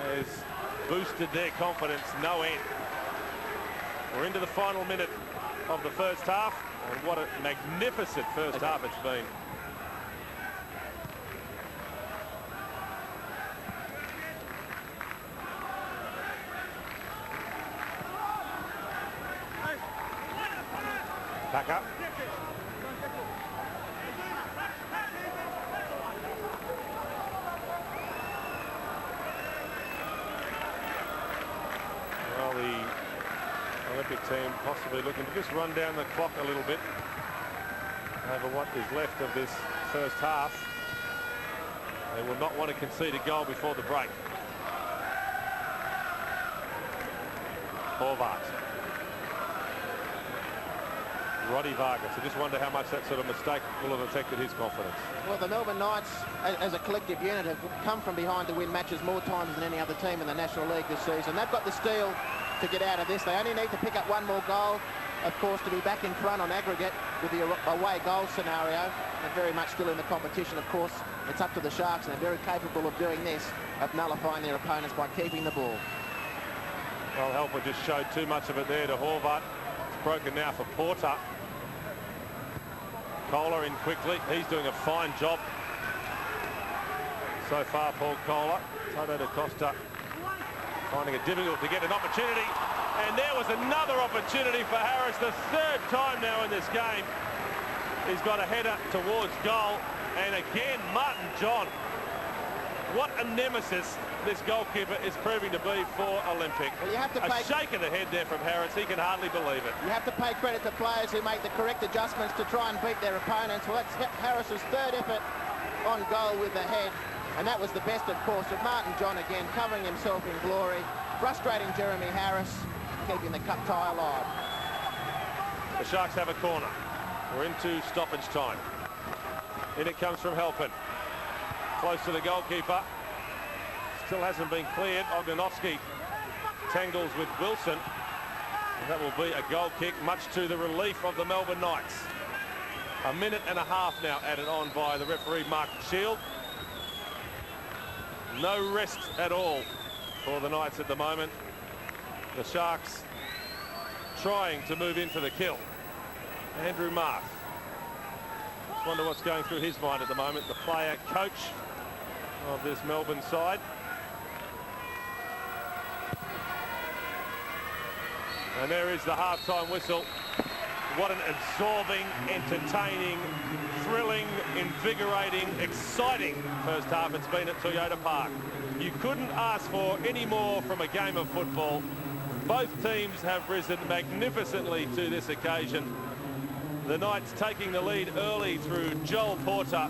has boosted their confidence no end. We're into the final minute of the first half, and what a magnificent first half it's been. Back up. Olympic team possibly looking to just run down the clock a little bit over what is left of this first half. They will not want to concede a goal before the break. Horvat. Roddy Vargas. I just wonder how much that sort of mistake will have affected his confidence. Well, the Melbourne Knights, as a collective unit, have come from behind to win matches more times than any other team in the National League this season. They've got the steel to get out of this. They only need to pick up one more goal, of course, to be back in front on aggregate with the away goal scenario. They're very much still in the competition, of course. It's up to the Sharks, and they're very capable of doing this, of nullifying their opponents by keeping the ball. Well, Halpin just showed too much of it there to Horvat. It's broken now for Porter. Kohler in quickly. He's doing a fine job so far, Paul Kohler. Toto da Costa finding it difficult to get an opportunity. And there was another opportunity for Harris, the third time now in this game. He's got a header towards goal. And again, Martin John. What a nemesis this goalkeeper is proving to be for Olympic. Well, you have to a shake of the head there from Harris. He can hardly believe it. You have to pay credit to players who make the correct adjustments to try and beat their opponents. Well, that's Harris's third effort on goal with the head. And that was the best, of course, of Martin John again, covering himself in glory, frustrating Jeromy Harris, keeping the cup tie alive. The Sharks have a corner. We're into stoppage time. In it comes from Halpin. Close to the goalkeeper. Still hasn't been cleared. Ognenovski tangles with Wilson. And that will be a goal kick, much to the relief of the Melbourne Knights. A minute and a half now added on by the referee, Mark Shield. No rest at all for the Knights at the moment. The Sharks trying to move in for the kill. Andrew Marth. Just wonder what's going through his mind at the moment. The player coach of this Melbourne side. And there is the half-time whistle. What an absorbing, entertaining, thrilling, invigorating, exciting first half it's been at Toyota Park. You couldn't ask for any more from a game of football. Both teams have risen magnificently to this occasion. The Knights taking the lead early through Joel Porter,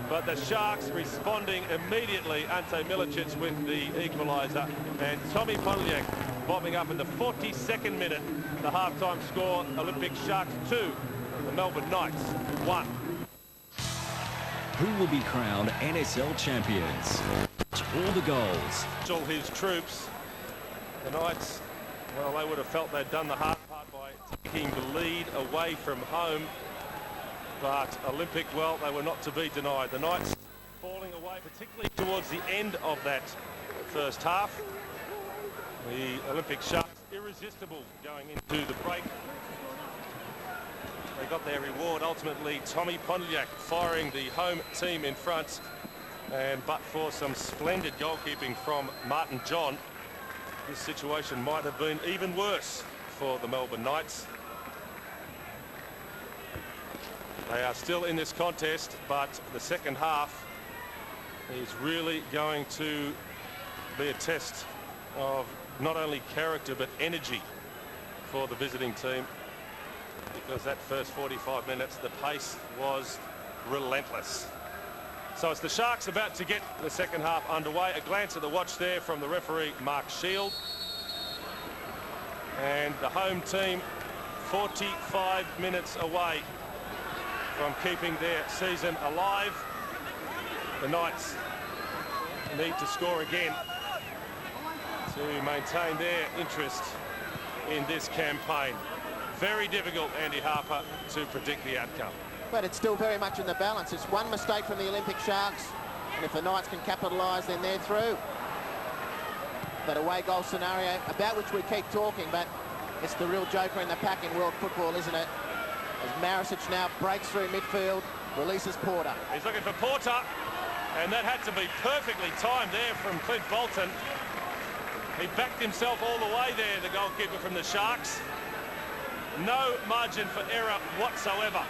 but the Sharks responding immediately. Ante Miličić with the equaliser, and Tommy Pondeljak bombing up in the 42nd minute. The half-time score, Olympic Sharks 2, the Melbourne Knights 1. Who will be crowned NSL champions? All the goals. All his troops. The Knights, well, they would have felt they'd done the hard part by taking the lead away from home. But Olympic, well, they were not to be denied. The Knights falling away, particularly towards the end of that first half. The Olympic Sharks irresistible going into the break. They got their reward. Ultimately, Tommy Pondeljak firing the home team in front. And but for some splendid goalkeeping from Martin John, this situation might have been even worse for the Melbourne Knights. They are still in this contest, but the second half is really going to be a test of not only character but energy for the visiting team, because that first 45 minutes the pace was relentless. So it's the Sharks about to get the second half underway. A glance at the watch there from the referee Mark Shield, and the home team 45 minutes away from keeping their season alive. The Knights need to score again to maintain their interest in this campaign. Very difficult, Andy Harper, to predict the outcome. But it's still very much in the balance. It's one mistake from the Olympic Sharks, and if the Knights can capitalise, then they're through. That away goal scenario, about which we keep talking, but it's the real joker in the pack in world football, isn't it? As Marušić now breaks through midfield, releases Porter. He's looking for Porter, and that had to be perfectly timed there from Clint Bolton. He backed himself all the way there, the goalkeeper from the Sharks. No margin for error whatsoever.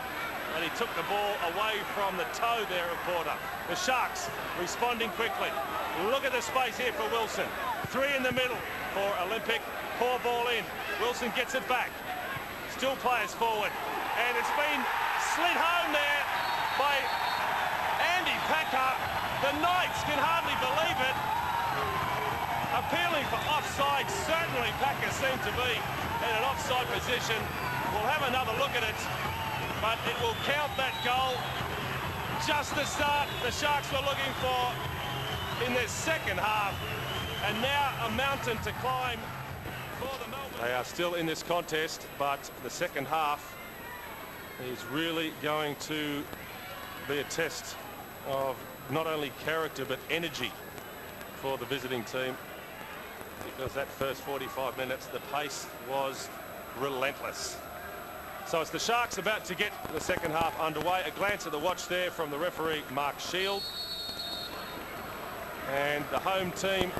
And he took the ball away from the toe there of Porter. The Sharks responding quickly. Look at the space here for Wilson. Three in the middle for Olympic. Poor ball in. Wilson gets it back. Still players forward. And it's been slid home there by Andy Packer. The Knights can hardly believe it. Appealing for offside. Certainly Packer seemed to be in an offside position. We'll have another look at it, but it will count that goal. Just the start the Sharks were looking for in their second half, and now a mountain to climb for the Melbourne. They are still in this contest, but the second half is really going to be a test of not only character but energy for the visiting team, because that first 45 minutes the pace was relentless. So it's the Sharks about to get the second half underway. A glance at the watch there from the referee Mark Shield, and the home team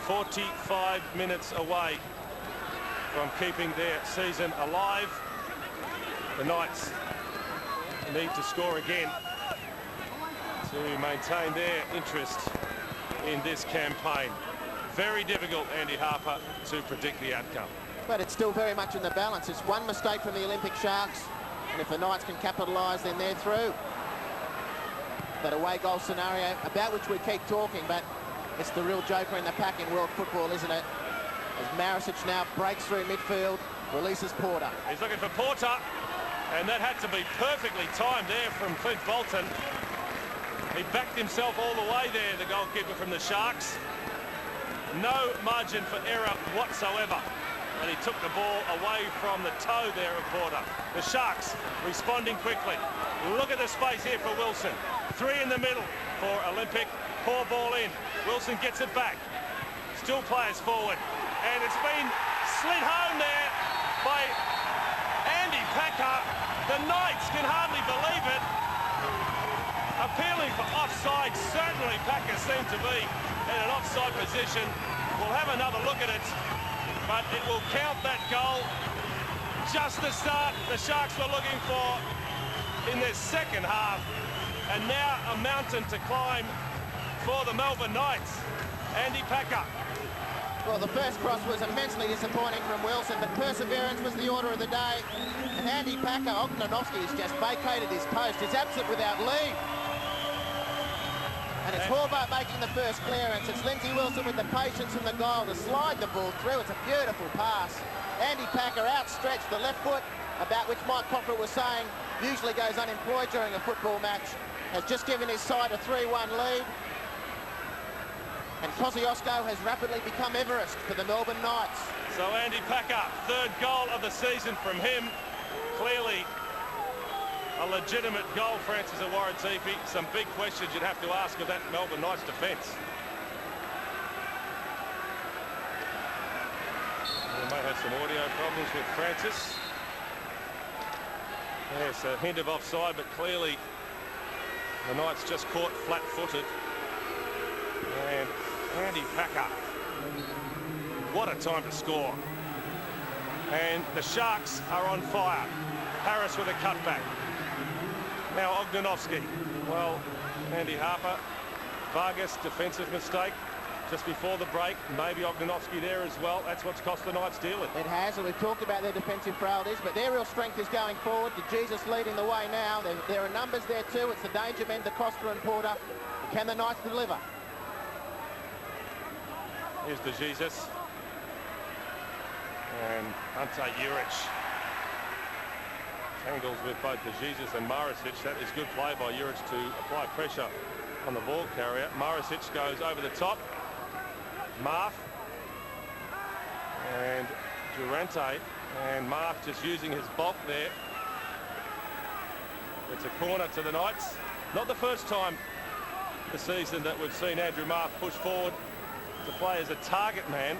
45 minutes away from keeping their season alive. The Knights need to score again to maintain their interest in this campaign. Very difficult, Andy Harper, to predict the outcome. But it's still very much in the balance. It's one mistake from the Olympic Sharks, and if the Knights can capitalise, then they're through. That away goal scenario about which we keep talking, but it's the real joker in the pack in world football, isn't it? As Marušić now breaks through midfield, releases Porter. He's looking for Porter, and that had to be perfectly timed there from Clint Bolton. He backed himself all the way there, the goalkeeper from the Sharks. No margin for error whatsoever. And he took the ball away from the toe there of Porter. The Sharks responding quickly. Look at the space here for Wilson. Three in the middle for Olympic. Poor ball in. Wilson gets it back. Still players forward. And it's been slid home there by Andy Packer. The Knights can hardly believe it. Appealing for offside. Certainly Packer seemed to be in an offside position. We'll have another look at it, but it will count that goal. Just the start the Sharks were looking for in their second half, and now a mountain to climb for the Melbourne Knights. Andy Packer. Well, the first cross was immensely disappointing from Wilson, but perseverance was the order of the day. And Andy Packer, Ognenovski has just vacated his post. He's absent without leave. And it's Horvat making the first clearance. It's Lindsay Wilson with the patience and the goal to slide the ball through. It's a beautiful pass. Andy Packer outstretched the left foot, about which Mike Cocker was saying usually goes unemployed during a football match, has just given his side a 3-1 lead. And Kosciuszko has rapidly become Everest for the Melbourne Knights. So Andy Packer, third goal of the season from him. Clearly a legitimate goal, Francis Awaratifi. Some big questions you'd have to ask of that Melbourne Knights defence. We may have some audio problems with Francis. Yes, a hint of offside, but clearly the Knights just caught flat-footed. And Andy Packer, what a time to score. And the Sharks are on fire. Harris with a cutback. Now Ognenovski. Well, Andy Harper, Vargas, defensive mistake just before the break. Maybe Ognenovski there as well. That's what's cost the Knights dearly. It has, and we've talked about their defensive frailties, but their real strength is going forward. De Jesus leading the way now. There are numbers there too. It's the danger men, DeCosta and Porter. Can the Knights deliver? Here's De Jesus. And Ante Juric tangles with both De Jesus and Marušić. That is good play by Juric to apply pressure on the ball carrier. Marušić goes over the top. Marth and Durante, and Marth just using his bulk there. It's a corner to the Knights. Not the first time this season that we've seen Andrew Marth push forward to play as a target man.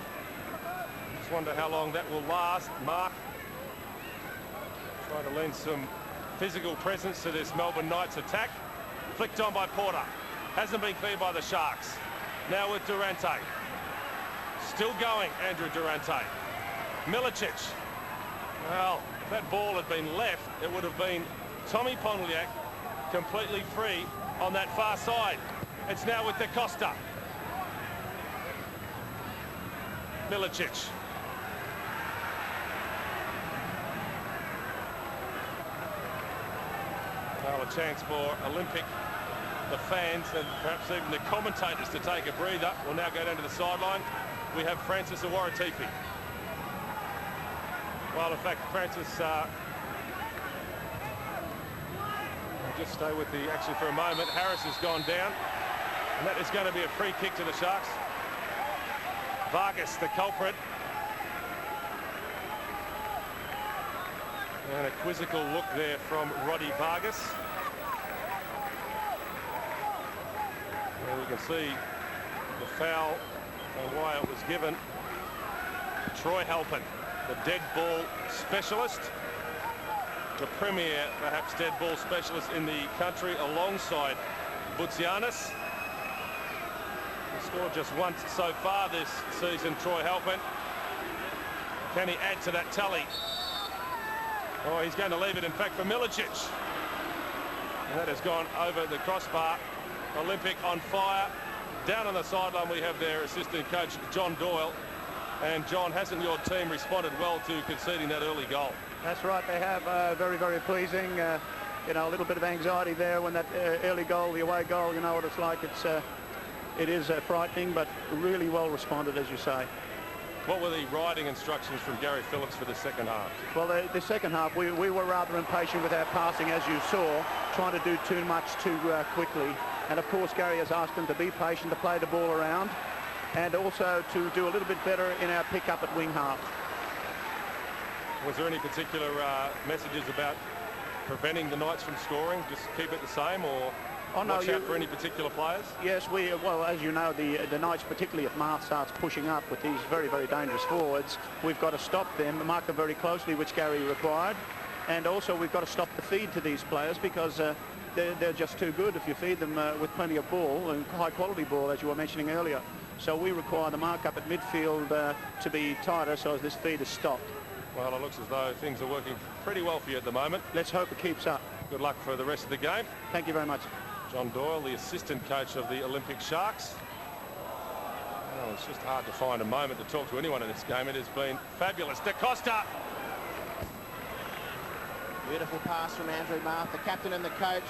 Just wonder how long that will last. Marth trying to lend some physical presence to this Melbourne Knights attack. Flicked on by Porter. Hasn't been cleared by the Sharks. Now with Durante. Still going, Andrew Durante. Miličić. Well, if that ball had been left, it would have been Tom Pondeljak completely free on that far side. It's now with DeCosta. Miličić. Well, a chance for Olympic, the fans, and perhaps even the commentators to take a breather. We'll now go down to the sideline. We have Francis Awaratifi. Well, in fact, Francis, I'll just stay with the action for a moment. Harris has gone down, and that is going to be a free kick to the Sharks. Vargas, the culprit. And a quizzical look there from Roddy Vargas. And we can see the foul and why it was given. Troy Halpin, the dead ball specialist, the premier, perhaps, dead ball specialist in the country, alongside Butsianis. He scored just once so far this season, Troy Halpin. Can he add to that tally? Oh, he's going to leave it, in fact, for Miličić. And that has gone over the crossbar. Olympic on fire. Down on the sideline, we have their assistant coach, John Doyle. And, John, hasn't your team responded well to conceding that early goal? That's right, they have. Very, very pleasing. You know, a little bit of anxiety there when that early goal, the away goal, you know what it's like. It is frightening, but really well responded, as you say. What were the riding instructions from Gary Phillips for the second half? Well, the second half, we were rather impatient with our passing, as you saw, trying to do too much too quickly. And, of course, Gary has asked them to be patient, to play the ball around, and also to do a little bit better in our pick-up at wing half. Was there any particular messages about preventing the Knights from scoring? Just keep it the same, or watch out for any particular players? Yes, well, as you know, the Knights, particularly if Marth starts pushing up with these very, very dangerous forwards, we've got to stop them, mark them very closely, which Gary required. And also we've got to stop the feed to these players, because they're just too good if you feed them with plenty of ball, and high-quality ball, as you were mentioning earlier. So we require the mark-up at midfield to be tighter, so as this feed is stopped. Well, it looks as though things are working pretty well for you at the moment. Let's hope it keeps up. Good luck for the rest of the game. Thank you very much. John Doyle, the assistant coach of the Olympic Sharks. Well, it's just hard to find a moment to talk to anyone in this game. It has been fabulous. Da Costa. Beautiful pass from Andrew Marth, the captain and the coach,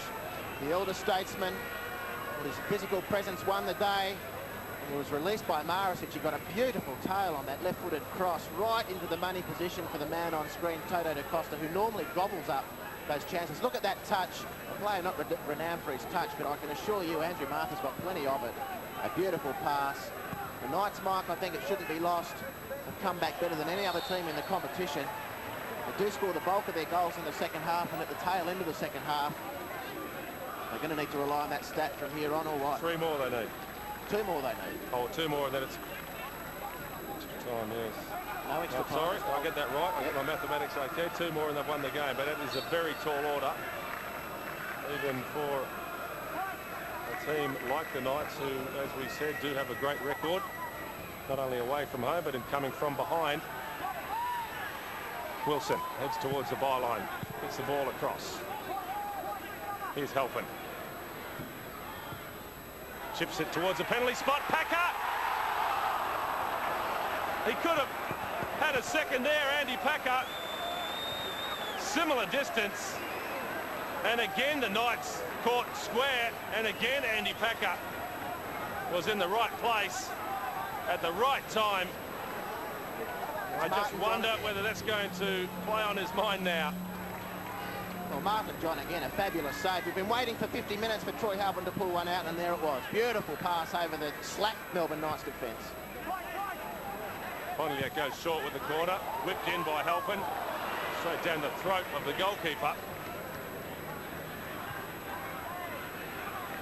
the elder statesman. His physical presence won the day. It was released by Marušić. He got a beautiful tail on that left-footed cross right into the money position for the man on screen, Toto da Costa, who normally gobbles up those chances. Look at that touch. A player not renowned for his touch, but I can assure you Andrew Marth has got plenty of it. A beautiful pass. The Knights, Mark, I think it shouldn't be lost, have come back better than any other team in the competition. They do score the bulk of their goals in the second half, and at the tail end of the second half, they're going to need to rely on that stat from here on, all right. 3 more they need. 2 more they need. Oh, 2 more, and then it's extra time, yes. No extra time. Sorry, I get that right. I get my mathematics okay. 2 more and they've won the game, but that is a very tall order, even for a team like the Knights, who, as we said, do have a great record, not only away from home, but in coming from behind. Wilson heads towards the byline, gets the ball across. Here's Halpin. Chips it towards the penalty spot. Packer! He could have had a second there, Andy Packer. Similar distance. And again, the Knights caught square. And again, Andy Packer was in the right place at the right time. I just wonder whether that's going to play on his mind now. Well, Martin John again, a fabulous save. We've been waiting for 50 minutes for Troy Halpin to pull one out, and there it was. Beautiful pass over the slack Melbourne Knights defence. Pondeljak goes short with the corner, whipped in by Halpin, straight down the throat of the goalkeeper.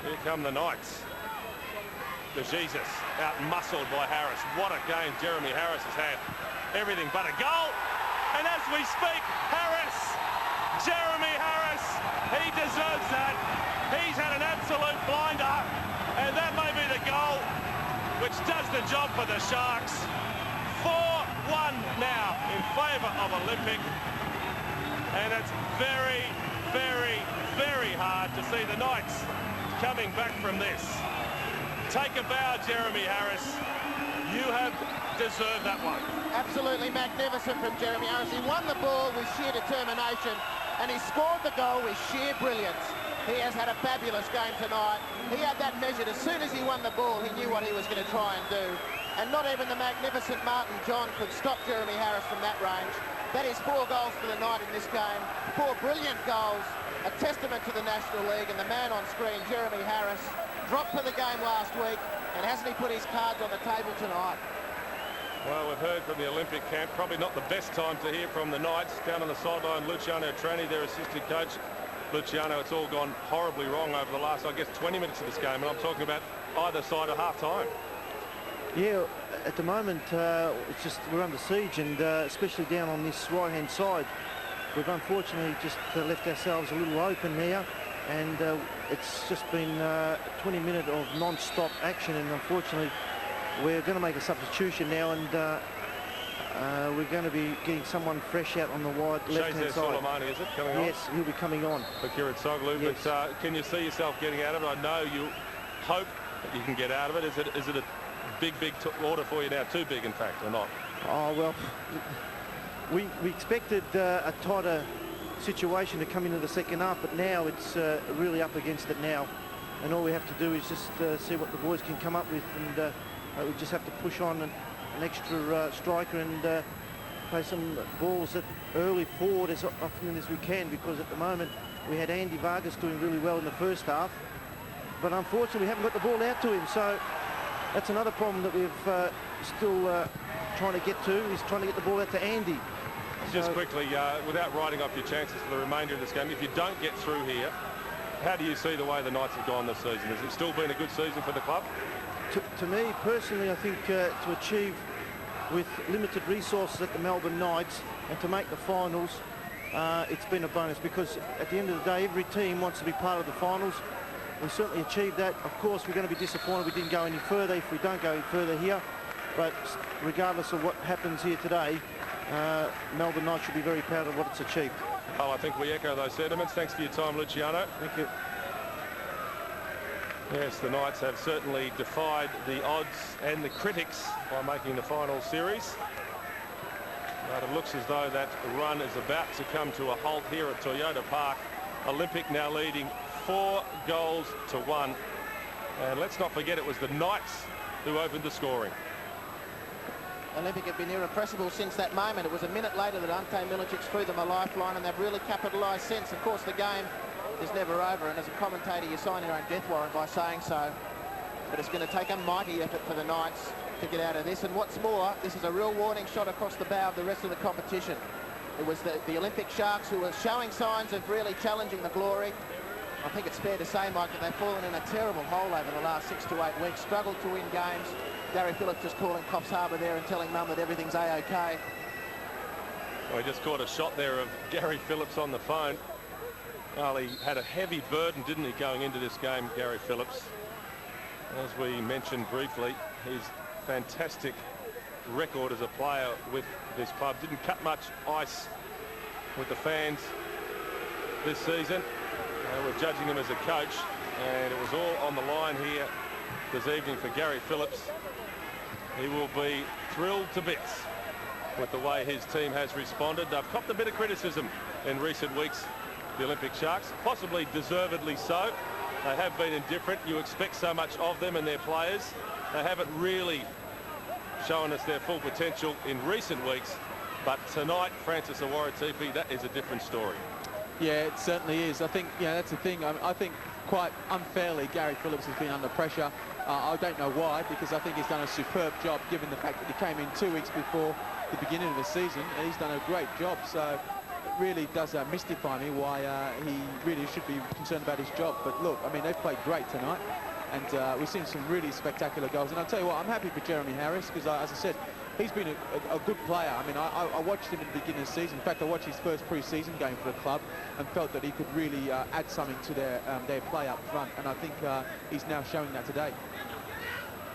Here come the Knights. De Jesus out-muscled by Harris. What a game Jeromy Harris has had. Everything but a goal. And as we speak, Harris, Jeromy Harris, he deserves that. He's had an absolute blinder, and that may be the goal which does the job for the Sharks. 4-1 now in favour of Olympic, and it's very, very, very hard to see the Knights coming back from this. Take a bow, Jeromy Harris. You have deserved that one. Absolutely magnificent from Jeromy Harris. He won the ball with sheer determination, and he scored the goal with sheer brilliance. He has had a fabulous game tonight. He had that measured. As soon as he won the ball, he knew what he was going to try and do. And not even the magnificent Martin John could stop Jeromy Harris from that range. That is 4 goals for the night in this game. 4 brilliant goals, a testament to the National League. And the man on screen, Jeromy Harris, dropped for the game last week. And hasn't he put his cards on the table tonight? Well, we've heard from the Olympic camp, probably not the best time to hear from the Knights. Down on the sideline, Luciano Tranni, their assistant coach. Luciano, it's all gone horribly wrong over the last, I guess, 20 minutes of this game, and I'm talking about either side at half-time. Yeah, at the moment, it's just we're under siege, and especially down on this right-hand side. We've unfortunately just left ourselves a little open there, and it's just been 20 minutes of non-stop action, and unfortunately, we're going to make a substitution now, and we're going to be getting someone fresh out on the wide left-hand side. Soleimani, is it, coming on? Yes, he'll be coming on. Bakir Soglu, yes. But can you see yourself getting out of it? I know you hope that you can get out of it. Is it a big order for you now? Too big, in fact, or not? Oh, well, we expected a tighter situation to come into the second half, but now it's really up against it now. And all we have to do is just see what the boys can come up with, and we just have to push on an extra striker and play some balls at early forward as often as we can, because at the moment we had Andy Vargas doing really well in the first half, but unfortunately we haven't got the ball out to him, so that's another problem that we've still trying to get to, is trying to get the ball out to Andy. Just quickly, without writing off your chances for the remainder of this game, if you don't get through here, how do you see the way the Knights have gone this season? Has it still been a good season for the club? To me personally, I think to achieve with limited resources at the Melbourne Knights and to make the finals, it's been a bonus, because at the end of the day every team wants to be part of the finals. We certainly achieved that. Of course, we're going to be disappointed we didn't go any further if we don't go any further here, but regardless of what happens here today, Melbourne Knights should be very proud of what it's achieved. Oh, I think we echo those sentiments. Thanks for your time, Luciano. Thank you. Yes, the Knights have certainly defied the odds and the critics by making the final series. But it looks as though that run is about to come to a halt here at Toyota Park. Olympic now leading 4 goals to 1. And let's not forget it was the Knights who opened the scoring. Olympic have been irrepressible since that moment. It was a minute later that Ante Miličić threw them a lifeline, and they've really capitalised since. Of course, the game is never over, and as a commentator you sign your own death warrant by saying so, but it's going to take a mighty effort for the Knights to get out of this. And what's more, this is a real warning shot across the bow of the rest of the competition. It was the Olympic Sharks who were showing signs of really challenging the glory. I think it's fair to say, Mike, that they've fallen in a terrible hole over the last 6 to 8 weeks, struggled to win games. Gary Phillips just calling Coffs Harbour there and telling Mum that everything's A-OK. Well, he just caught a shot there of Gary Phillips on the phone. Well, he had a heavy burden, didn't he, going into this game, Gary Phillips. As we mentioned briefly, his fantastic record as a player with this club. Didn't cut much ice with the fans this season. We're judging him as a coach, and it was all on the line here this evening for Gary Phillips. He will be thrilled to bits with the way his team has responded. They've copped a bit of criticism in recent weeks, the Olympic Sharks, possibly deservedly so. They have been indifferent. You expect so much of them and their players. They haven't really shown us their full potential in recent weeks, but tonight, Francis Awaratipi, that is a different story. Yeah, it certainly is. I think, yeah, that's the thing. I think quite unfairly Gary Phillips has been under pressure. I don't know why, because I think he's done a superb job given the fact that he came in 2 weeks before the beginning of the season, and he's done a great job. So it really does mystify me why he really should be concerned about his job. But look, I mean, they've played great tonight, and we've seen some really spectacular goals. And I'll tell you what, I'm happy for Jeromy Harris, because as I said, he's been a good player. I mean, I watched him at the beginning of the season. In fact, I watched his first pre-season game for the club and felt that he could really add something to their play up front. And I think he's now showing that today.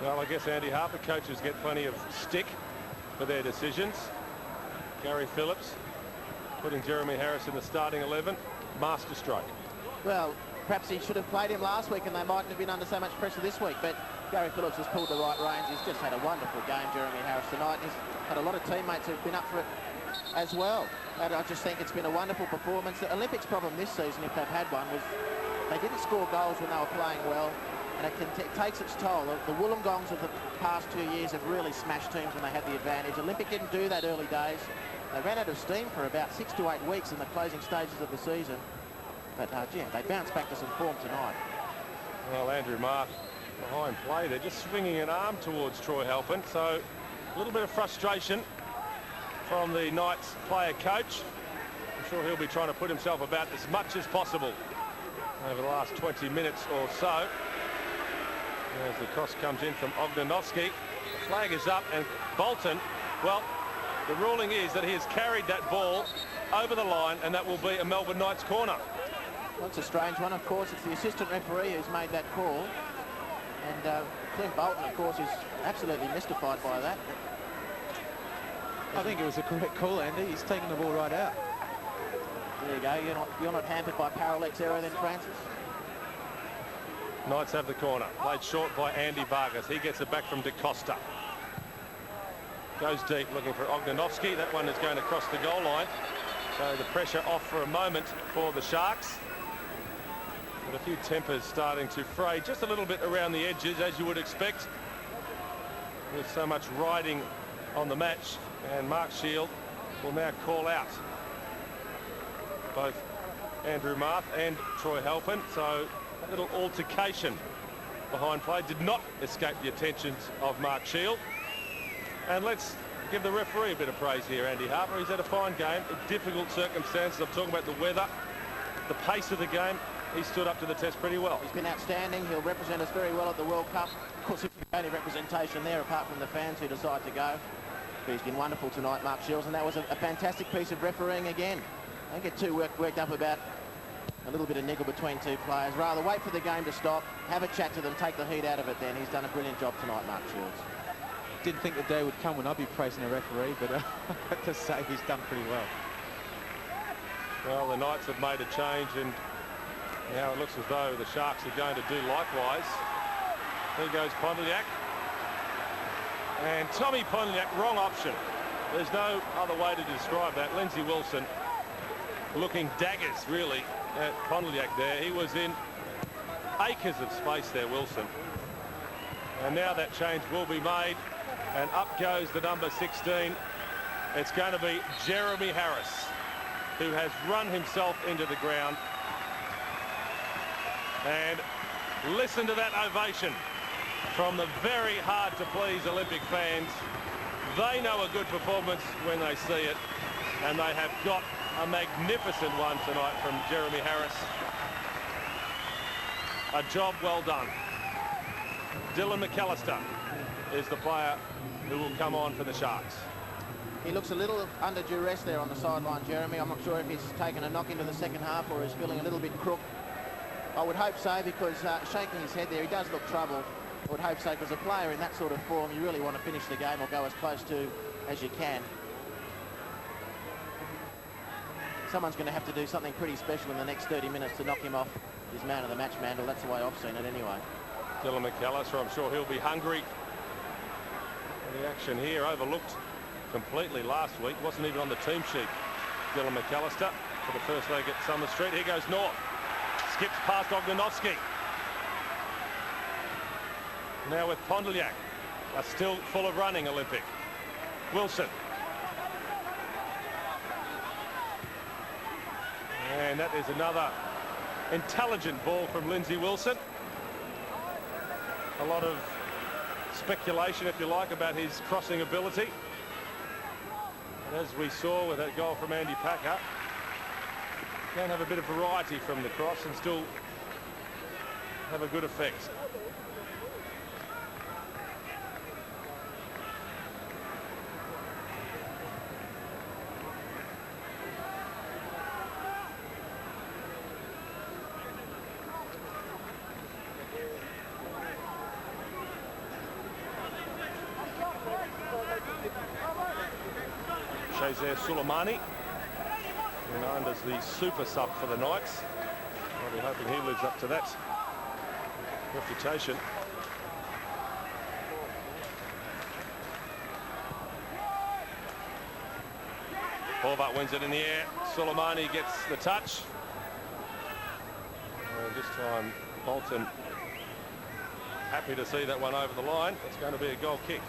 Well, I guess Andy Harper coaches get plenty of stick for their decisions. Gary Phillips putting Jeromy Harris in the starting 11. Masterstroke. Well, perhaps he should have played him last week and they mightn't have been under so much pressure this week, but Gary Phillips has pulled the right reins. He's just had a wonderful game, Jeromy Harris, tonight. He's had a lot of teammates who've been up for it as well. And I just think it's been a wonderful performance. The Olympics' problem this season, if they've had one, was They didn't score goals when they were playing well, and it takes its toll. The Wollongongs of the past 2 years have really smashed teams when they had the advantage. Olympic didn't do that early days. They ran out of steam for about 6 to 8 weeks in the closing stages of the season. But, yeah, they bounced back to some form tonight. Well, Andrew Marth behind play. They're just swinging an arm towards Troy Halpin, so a little bit of frustration from the Knights player coach. I'm sure he'll be trying to put himself about as much as possible over the last 20 minutes or so. As the cross comes in from Ognenovski, the flag is up, and Bolton, well, the ruling is that he has carried that ball over the line, and that will be a Melbourne Knights corner. Well, it's a strange one. Of course, it's the assistant referee who's made that call. And Clint Bolton, of course, is absolutely mystified by that. I think it was a correct call, Andy. He's taken the ball right out. There you go. You're not hampered by parallax error then, Francis? Knights have the corner. Played short by Andy Vargas. He gets it back from Da Costa. Goes deep looking for Ognenovski. That one is going across the goal line. So the pressure off for a moment for the Sharks. But a few tempers starting to fray just a little bit around the edges, as you would expect, with so much riding on the match. And Mark Shield will now call out both Andrew Marth and Troy Halpin. So a little altercation behind play did not escape the attentions of Mark Shield. And let's give the referee a bit of praise here, Andy Harper. He's had a fine game in difficult circumstances. I'm talking about the weather, the pace of the game. He stood up to the test pretty well. He's been outstanding. He'll represent us very well at the World Cup. Of course, it's the only representation there apart from the fans who decide to go. But he's been wonderful tonight, Mark Shields, and that was a fantastic piece of refereeing again. Don't get too worked up about a little bit of niggle between two players. Rather wait for the game to stop, have a chat to them, take the heat out of it then. He's done a brilliant job tonight, Mark Shields. Didn't think the day would come when I'd be praising the referee, but I've got to say he's done pretty well. Well, the Knights have made a change, and now it looks as though the Sharks are going to do likewise. There goes Pondeljak. And Tommy Pondeljak, wrong option. There's no other way to describe that. Lindsay Wilson looking daggers, really, at Pondeljak there. He was in acres of space there, Wilson. And now that change will be made. And up goes the number 16. It's going to be Jeromy Harris, who has run himself into the ground. And listen to that ovation from the very hard-to-please Olympic fans. They know a good performance when they see it, and they have got a magnificent one tonight from Jeromy Harris. A job well done. Dylan Macallister is the player who will come on for the Sharks. He looks a little under duress there on the sideline, Jeromy. I'm not sure if he's taken a knock into the second half or is feeling a little bit crook. I would hope so, because shaking his head there, he does look troubled. I would hope so, because a player in that sort of form, you really want to finish the game or go as close to as you can. Someone's going to have to do something pretty special in the next 30 minutes to knock him off his man of the match mantle. That's the way I've seen it anyway. Dylan Macallister, I'm sure he'll be hungry. The action here overlooked completely last week. Wasn't even on the team sheet. Dylan Macallister for the first leg at Summer Street. Here goes North. Skips past Ognenovski. Now with Pondeljak, are still full of running Olympic. Wilson. And that is another intelligent ball from Lindsay Wilson. A lot of speculation, if you like, about his crossing ability. And as we saw with that goal from Andy Packer, can have a bit of variety from the cross and still have a good effect. Suleimani, known as the super sub for the Knights. I'll be hoping he lives up to that reputation. Horvat wins it in the air. Suleimani gets the touch. And this time, Bolton happy to see that one over the line. It's going to be a goal kick.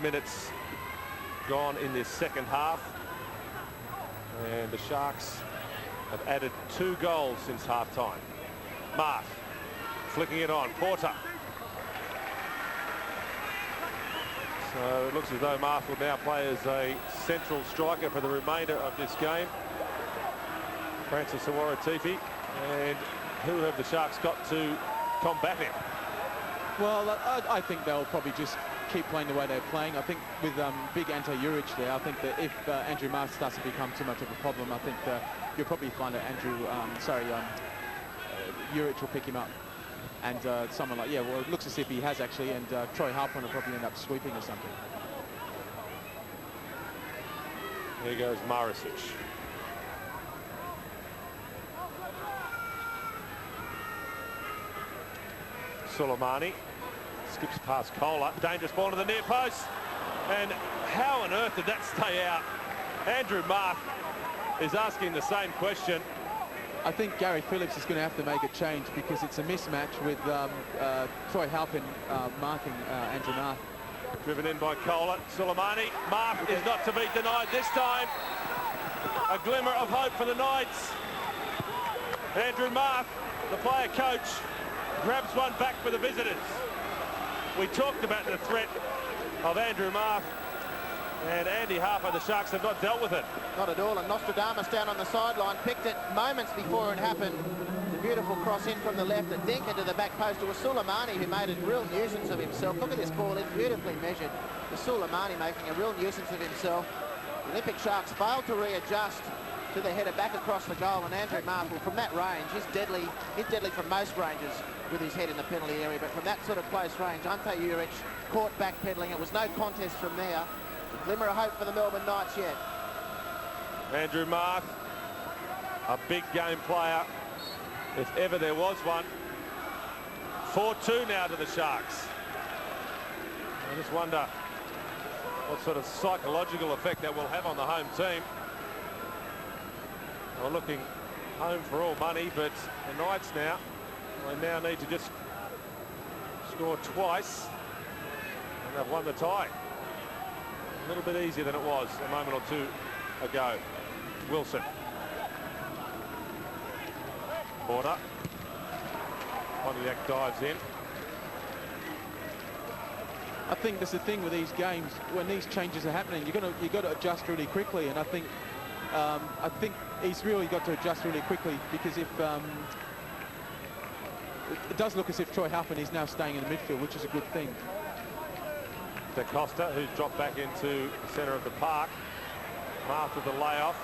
Minutes gone in this second half, and the Sharks have added 2 goals since half-time. Marth flicking it on. Porter. So it looks as though Marth will now play as a central striker for the remainder of this game. Francis Sawara-Tifi. And who have the Sharks got to combat him? Well, I think they'll probably just keep playing the way they're playing. I think with big Ante Juric there, I think that if Andrew Marth starts to become too much of a problem, I think you'll probably find that Juric will pick him up. And someone like, yeah, well, it looks as if he has actually, and Troy Halpin will probably end up sweeping or something. Here goes Marušić. Suleimani skips past Kohler. Dangerous ball to the near post. And how on earth did that stay out? Andrew Marth is asking the same question. I think Gary Phillips is going to have to make a change because it's a mismatch with Troy Halpin marking Andrew Marth. Driven in by Kohler. Suleimani. Marth is not to be denied this time. A glimmer of hope for the Knights. Andrew Marth, the player coach, grabs one back for the visitors. We talked about the threat of Andrew Marth, and Andy Harper, the Sharks have not dealt with it. Not at all, and Nostradamus down on the sideline picked it moments before it happened. The beautiful cross in from the left, a dink into the back post. It was Suleimani who made a real nuisance of himself. Look at this ball in, beautifully measured. The Suleimani making a real nuisance of himself. The Olympic Sharks failed to readjust to the header back across the goal, and Andrew Marth, well, from that range, he's deadly from most ranges with his head in the penalty area, but from that sort of close range, Ante Juric caught backpedaling. It was no contest from there. A glimmer of hope for the Melbourne Knights yet. Andrew Marth, a big game player, if ever there was one. 4-2 now to the Sharks. I just wonder what sort of psychological effect that will have on the home team. Well, looking home for all money, but the Knights now, they now need to just score twice, and they've won the tie. A little bit easier than it was a moment or two ago. Wilson. Porter. Pondeljak dives in. I think that's the thing with these games, when these changes are happening, you've got to adjust really quickly, and I think he's really got to adjust really quickly, because if it does look as if Troy Halpin is now staying in the midfield, which is a good thing. Da Costa, who's dropped back into the centre of the park. Marth with the layoff.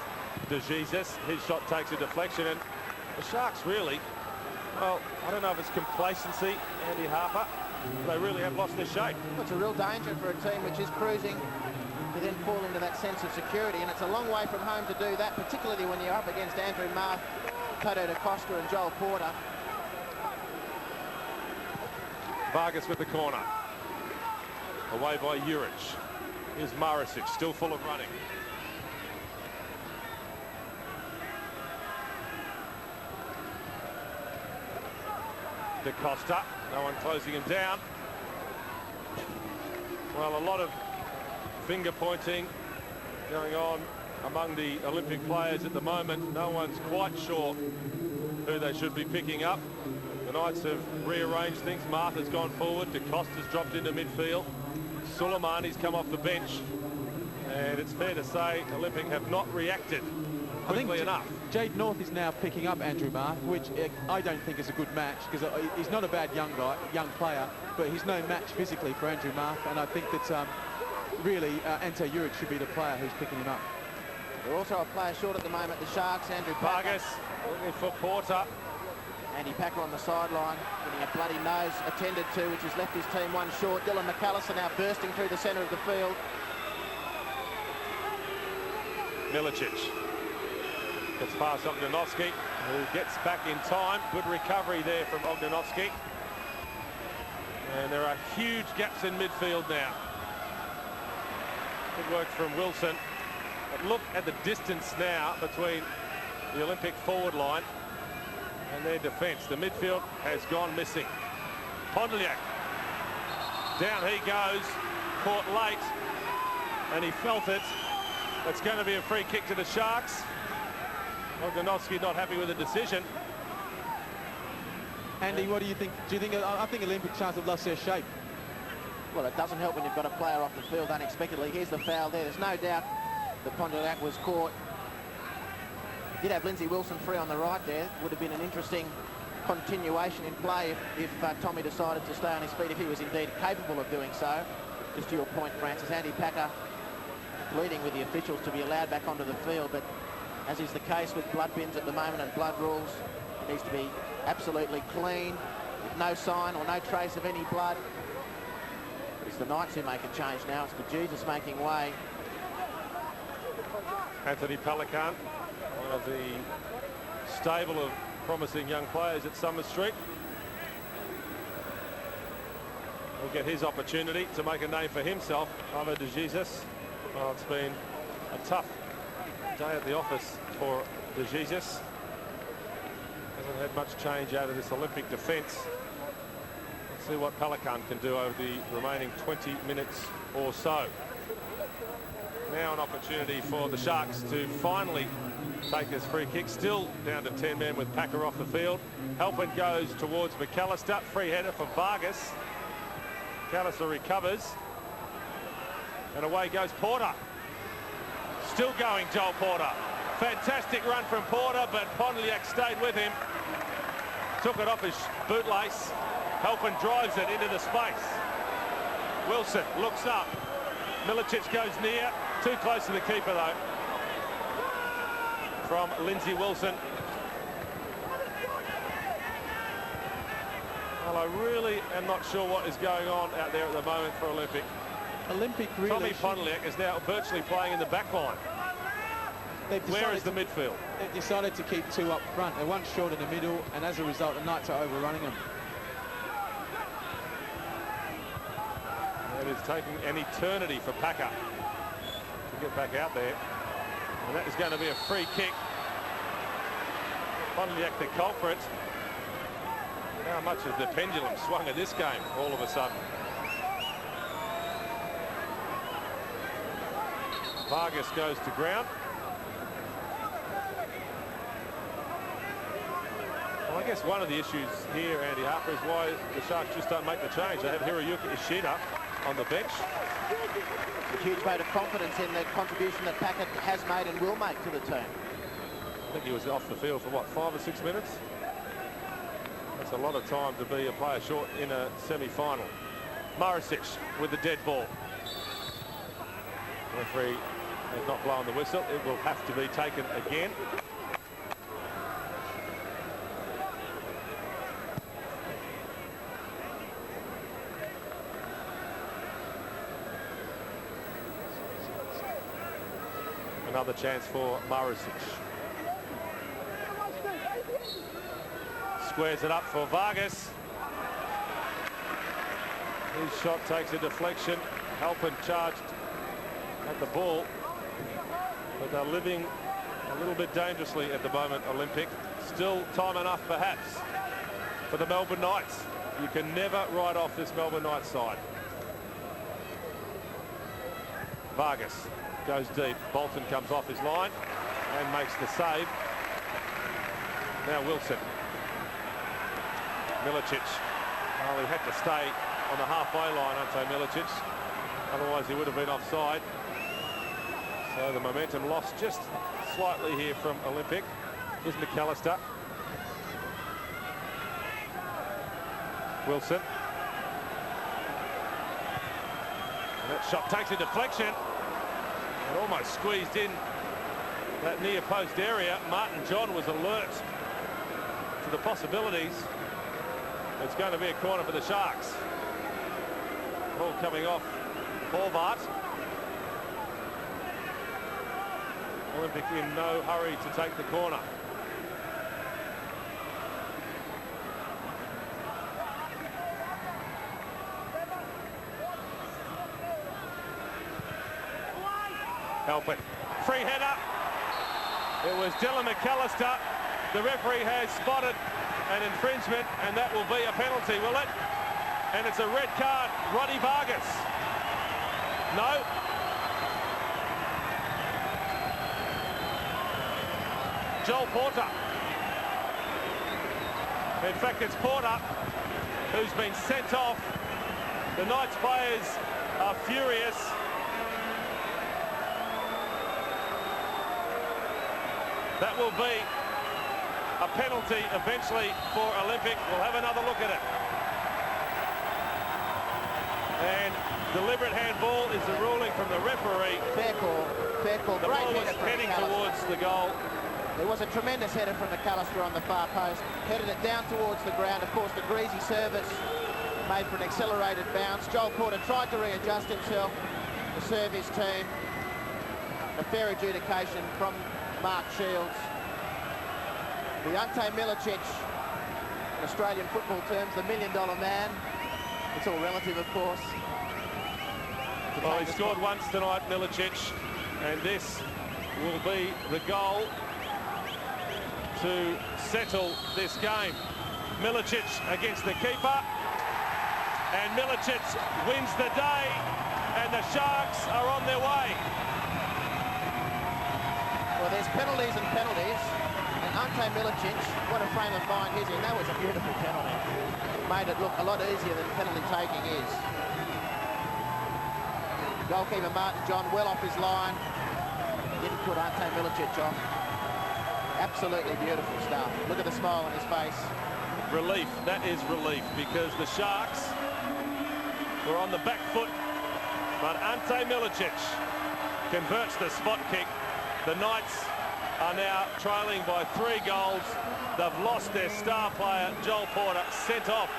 De Jesus, his shot takes a deflection, and the Sharks really, well, I don't know if it's complacency, Andy Harper, they really have lost their shape. Well, it's a real danger for a team which is cruising to then fall into that sense of security, and it's a long way from home to do that, particularly when you're up against Andrew Marth, Toto Da Costa and Joel Porter. Vargas with the corner. Away by Juric. Here's Marušić, still full of running. Da Costa, no one closing him down. Well, a lot of finger pointing going on among the Olympic players at the moment. No one's quite sure who they should be picking up. The Knights have rearranged things. Marth has gone forward. Da Costa's dropped into midfield. Suleimani's come off the bench. And it's fair to say Olympic have not reacted quickly enough. Jade North is now picking up Andrew Marth, which I don't think is a good match, because he's not a bad young player, but he's no match physically for Andrew Marth, and I think that really Ante Juric should be the player who's picking him up. They're also a player short at the moment, the Sharks. Andrew Vargas looking for Porter. Andy Packer on the sideline, getting a bloody nose attended to, which has left his team one short. Dylan Macallister now bursting through the centre of the field. Miličić gets past Ognenovski, who gets back in time. Good recovery there from Ognenovski. And there are huge gaps in midfield now. Good work from Wilson. But look at the distance now between the Olympic forward line and their defence. The midfield has gone missing. Pondeljak. Down he goes. Caught late. And he felt it. It's going to be a free kick to the Sharks. Ognenovski not happy with the decision. Andy, what do you think? I think Olympic Sharks have lost their shape. Well, it doesn't help when you've got a player off the field unexpectedly. Here's the foul there. There's no doubt that Pondeljak was caught. Did have Lindsay Wilson free on the right there. Would have been an interesting continuation in play if Tommy decided to stay on his feet, if he was indeed capable of doing so. Just to your point, Francis, Andy Packer pleading with the officials to be allowed back onto the field, but as is the case with blood bins at the moment and blood rules, it needs to be absolutely clean, with no sign or no trace of any blood. It's the Knights who make a change now. It's the Jesus making way. Anthony Pelican, one of the stable of promising young players at Summer Street, will get his opportunity to make a name for himself. Ivo de Jesus. Well, it's been a tough day at the office for de Jesus. Hasn't had much change out of this Olympic defence. Let's see what Pelican can do over the remaining 20 minutes or so. Now an opportunity for the Sharks to finally take this free kick. Still down to 10 men with Packer off the field. Halpin goes towards Macallister. Free header for Vargas. Macallister recovers. And away goes Porter. Still going, Joel Porter. Fantastic run from Porter, but Pondeljak stayed with him. Took it off his bootlace. Halpin drives it into the space. Wilson looks up. Miličić goes near. Too close to the keeper, though. From Lindsay Wilson. Well, I really am not sure what is going on out there at the moment for Olympic. Olympic really... Tommy Pondeljak is now virtually playing in the back line. Where is the midfield? They've decided to keep two up front. They're one short in the middle, and as a result, the Knights are overrunning them. It is taking an eternity for Packer to get back out there. And that is going to be a free kick. Pondeljak the culprit. How much has the pendulum swung in this game all of a sudden? Vargas goes to ground. Well, I guess one of the issues here, Andy Harper, is why the Sharks just don't make the change. They have Hiroyuki Ishida on the bench. A huge vote of confidence in the contribution that Packer has made and will make to the team. I think he was off the field for, what, 5 or 6 minutes? That's a lot of time to be a player short in a semi-final. Marušić with the dead ball. Referee has not blown the whistle. It will have to be taken again. Another chance for Marušić. Squares it up for Vargas. His shot takes a deflection. Halpin charged at the ball, but they're living a little bit dangerously at the moment, Olympic. Still time enough, perhaps, for the Melbourne Knights. You can never write off this Melbourne Knights side. Vargas goes deep. Bolton comes off his line and makes the save. Now Wilson. Miličić. Well, he had to stay on the halfway line, Ante Miličić. Otherwise, he would have been offside. So the momentum lost just slightly here from Olympic. Here's Macallister. Wilson. And that shot takes a deflection. It almost squeezed in that near post area. Martin John was alert to the possibilities. It's going to be a corner for the Sharks. Ball coming off Horvat. Olympic in no hurry to take the corner. Halpin, free header. It was Dylan Macallister. The referee has spotted an infringement, and that will be a penalty, will it? And it's a red card. Roddy Vargas. No. Joel Porter. In fact, it's Porter who's been sent off. The Knights players are furious. That will be a penalty eventually for Olympic. We'll have another look at it. And deliberate handball is the ruling from the referee. Fair call. Fair call. The ball was heading towards the goal. There was a tremendous header from Macallister on the far post. Headed it down towards the ground. Of course, the greasy service made for an accelerated bounce. Joel Porter tried to readjust himself to serve his team. A fair adjudication from Mark Shields. The Ante Miličić, in Australian football terms, the $1 million man. It's all relative, of course. Well, he scored once tonight, Miličić, and this will be the goal to settle this game. Miličić against the keeper, and Miličić wins the day, and the Sharks are on their way. Well, there's penalties and penalties, and Ante Miličić, what a frame of mind he's in. That was a beautiful penalty. Made it look a lot easier than penalty taking is. Goalkeeper Martin John well off his line. Didn't put Ante Miličić off. Absolutely beautiful stuff. Look at the smile on his face. Relief, that is relief, because the Sharks were on the back foot, but Ante Miličić converts the spot kick. The Knights are now trailing by 3 goals. They've lost their star player, Joel Porter, sent off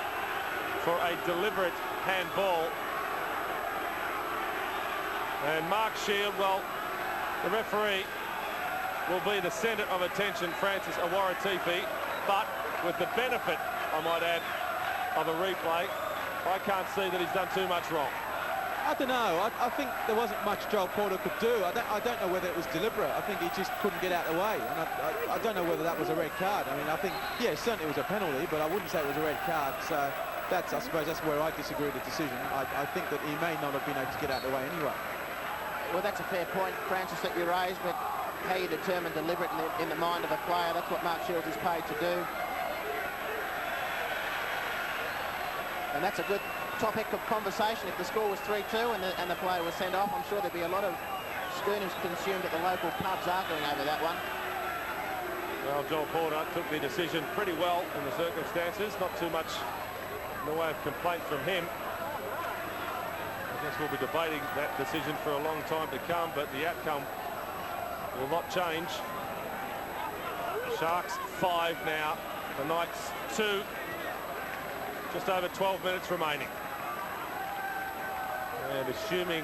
for a deliberate handball. And Mark Shield, well, the referee will be the centre of attention, Francis Awaratifi, but with the benefit, I might add, of a replay, I can't see that he's done too much wrong. I don't know. I think there wasn't much Joel Porter could do. I don't know whether it was deliberate. I think he just couldn't get out of the way. And I don't know whether that was a red card. I mean, I think, yeah, certainly it was a penalty, but I wouldn't say it was a red card. So that's, I suppose, that's where I disagree with the decision. I think that he may not have been able to get out of the way anyway. Well, that's a fair point, Francis, that you raised, but how you determine deliberate in the mind of a player, that's what Mark Shields is paid to do. And that's a good topic of conversation. If the score was 3-2 and the player was sent off, I'm sure there'd be a lot of schooners consumed at the local pubs arguing over that one. Well, Joel Porter took the decision pretty well in the circumstances. Not too much in the way of complaint from him. I guess we'll be debating that decision for a long time to come, but the outcome will not change. Sharks 5 now, the Knights 2. Just over 12 minutes remaining. And assuming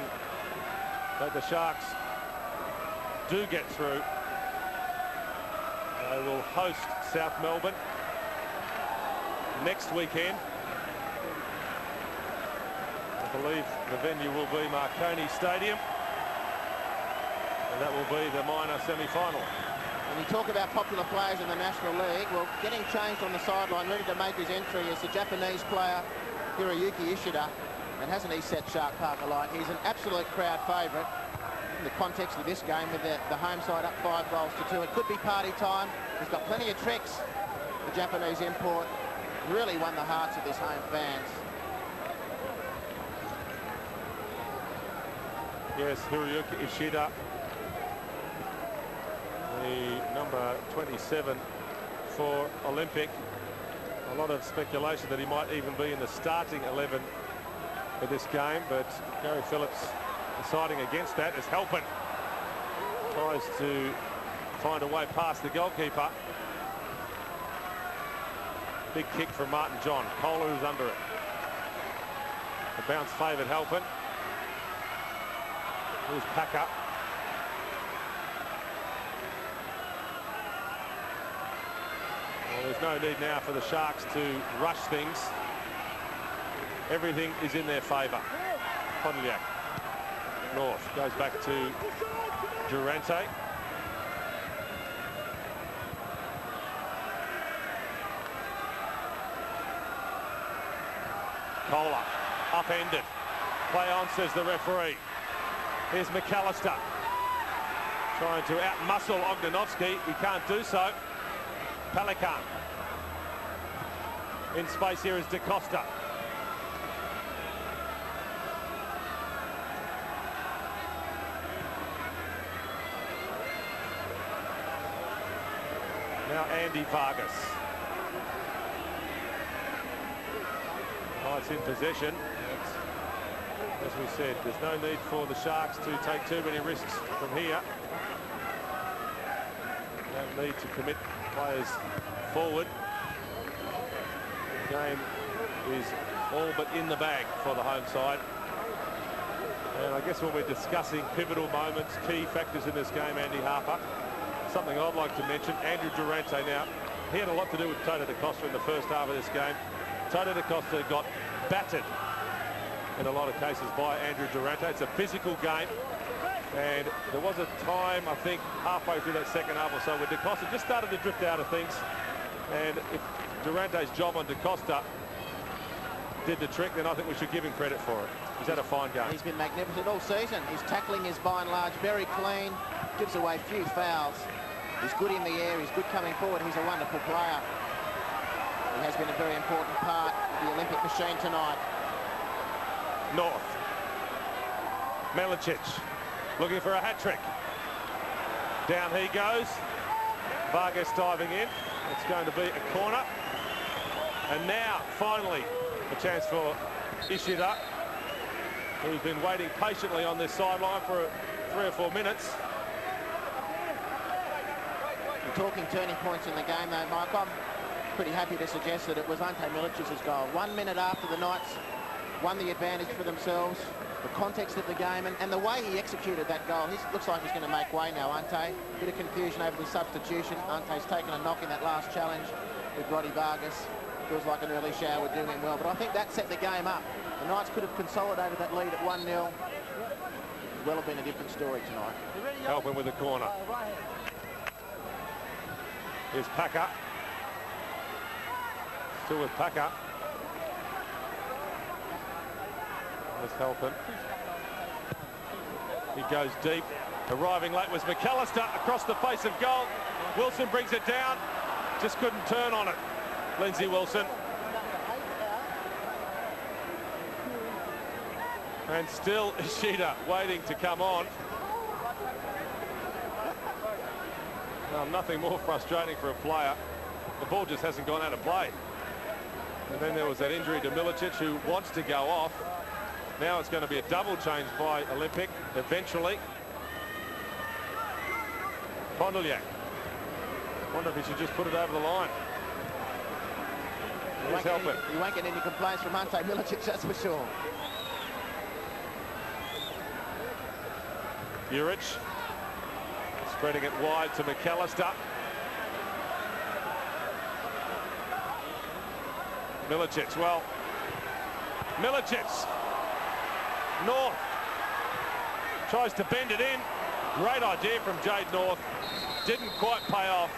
that the Sharks do get through, they will host South Melbourne next weekend. I believe the venue will be Marconi Stadium, and that will be the minor semi-final. When you talk about popular players in the National League, well, getting changed on the sideline, ready to make his entry is the Japanese player Hiroyuki Ishida, and hasn't he set Shark Park alight? He's an absolute crowd favourite in the context of this game with the home side up 5-2. It could be party time. He's got plenty of tricks. The Japanese import really won the hearts of his home fans. Yes, Hiroyuki Ishida, the number 27 for Olympic. A lot of speculation that he might even be in the starting 11 for this game, but Gary Phillips deciding against that as Halpin tries to find a way past the goalkeeper. Big kick from Martin John. Kohler is under it. The bounce favoured Halpin. Here's Packer. Well, there's no need now for the Sharks to rush things. Everything is in their favour. Pondeljak. North goes back to Durante. Kohler, upended. Play on, says the referee. Here's Macallister. Trying to out-muscle Ognenovski. He can't do so. Pelican. In space here is Da Costa. Now Andy Vargas. Oh, it's in possession. As we said, there's no need for the Sharks to take too many risks from here. Don't need to commit players forward. The game is all but in the bag for the home side. And I guess when we're discussing pivotal moments, key factors in this game, Andy Harper, something I'd like to mention, Andrew Durante now, he had a lot to do with Toto Da Costa in the first half of this game. Toto Da Costa got battered in a lot of cases by Andrew Durante. It's a physical game, and there was a time, I think, halfway through that second half or so, where Da Costa just started to drift out of things, and if Durante's job on Da Costa did the trick, then I think we should give him credit for it. He's had a fine game. He's been magnificent all season. His tackling is by and large very clean, gives away few fouls. He's good in the air, he's good coming forward, he's a wonderful player. He has been a very important part of the Olympic machine tonight. North. Miličić looking for a hat-trick. Down he goes. Vargas diving in. It's going to be a corner. And now, finally, a chance for Ishida, who's been waiting patiently on this sideline for 3 or 4 minutes. You're talking turning points in the game, though, Mike. I'm pretty happy to suggest that it was Ante Miličić's goal. 1 minute after the Knights won the advantage for themselves, the context of the game, and the way he executed that goal. He looks like he's going to make way now, Ante. Bit of confusion over the substitution. Ante's taken a knock in that last challenge with Roddy Vargas. Feels like an early shower would do him well, but I think that set the game up. The Knights could have consolidated that lead at 1-0. It will have been a different story tonight. Halpin with the corner. Here's Packer. Still with Packer. There's Halpin. He goes deep. Arriving late was Macallister across the face of goal. Wilson brings it down. Just couldn't turn on it. Lindsay Wilson. And still Ishida waiting to come on. Nothing more frustrating for a player. The ball just hasn't gone out of play. And then there was that injury to Miličić, who wants to go off. Now it's going to be a double change by Olympic eventually. Pondeljak. Wonder if he should just put it over the line. Here's Halpin. You won't get any complaints from Ante Miličić, that's for sure. Juric spreading it wide to Macallister. Miličić, well, Miličić. North tries to bend it in. Great idea from Jade North. Didn't quite pay off.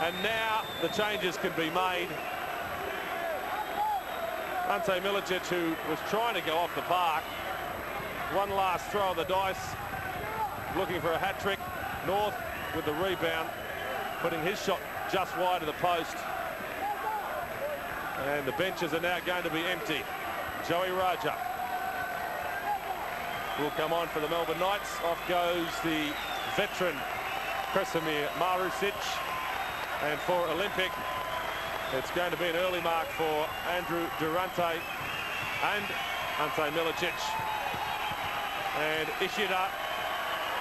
And now the changes can be made. Ante Miličić, who was trying to go off the park. One last throw of the dice. Looking for a hat-trick. North with the rebound. Putting his shot just wide of the post. And the benches are now going to be empty. Joey Raja will come on for the Melbourne Knights. Off goes the veteran Krešimir Marušić. And for Olympic, it's going to be an early mark for Andrew Durante and Ante Miličić. And Ishida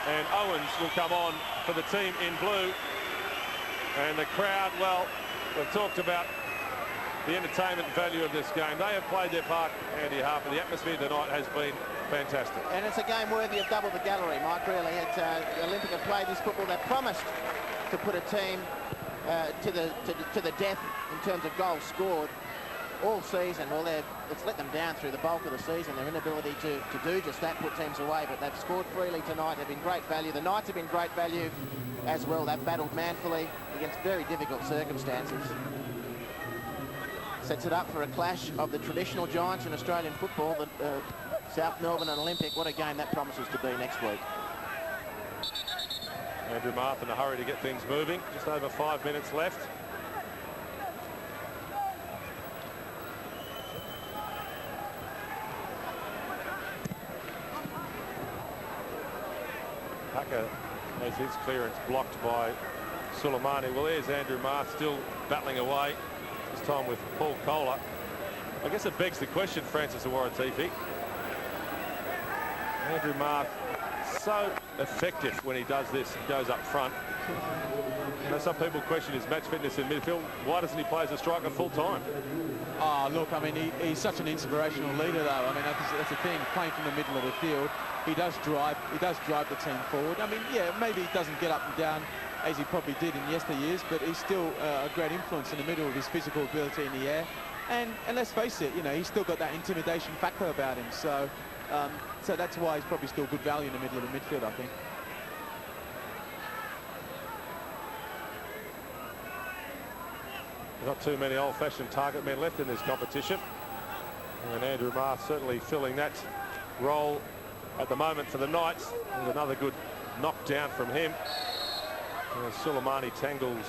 and Owens will come on for the team in blue. And the crowd, well, we've talked about the entertainment value of this game. They have played their part, Andy Harper. The atmosphere tonight has been fantastic. And it's a game worthy of double the gallery, Mike, really. Olympic have played this football. They promised to put a team to the death in terms of goals scored all season. Well, it's let them down through the bulk of the season, their inability to do just that, put teams away, but they've scored freely tonight. They've been great value. The Knights have been great value as well. They've battled manfully against very difficult circumstances. Sets it up for a clash of the traditional giants in Australian football, the South Melbourne and Olympic. What a game that promises to be next week. Andrew Marth in a hurry to get things moving. Just over 5 minutes left. Packer has his clearance blocked by Suleimani. Well, there's Andrew Marth still battling away, this time with Paul Kohler. I guess it begs the question, Francis Awara-Tifi. Andrew Marth, so effective when he does this and goes up front. You know, some people question his match fitness in midfield. Why doesn't he play as a striker full time? Oh, look, I mean, he's such an inspirational leader, though. I mean, that's the thing, playing from the middle of the field. He does drive the team forward. I mean, yeah, maybe he doesn't get up and down as he probably did in yesteryears, but he's still a great influence in the middle with his physical ability in the air. And let's face it, you know, he's still got that intimidation factor about him. So that's why he's probably still good value in the middle of the midfield, I think. Not too many old-fashioned target men left in this competition. And Andrew Marth certainly filling that role at the moment for the Knights. And another good knockdown from him. Suleimani tangles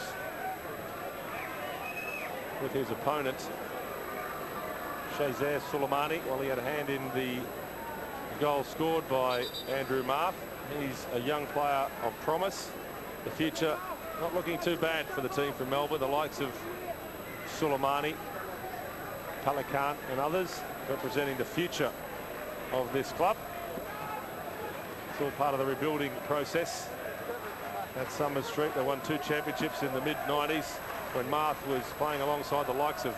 with his opponent, Shazer Suleimani, while he had a hand in the goal scored by Andrew Marth. He's a young player of promise. The future not looking too bad for the team from Melbourne. The likes of Suleimani, Pelican and others representing the future of this club. It's all part of the rebuilding process at Summers Street. They won 2 championships in the mid-90s when Marth was playing alongside the likes of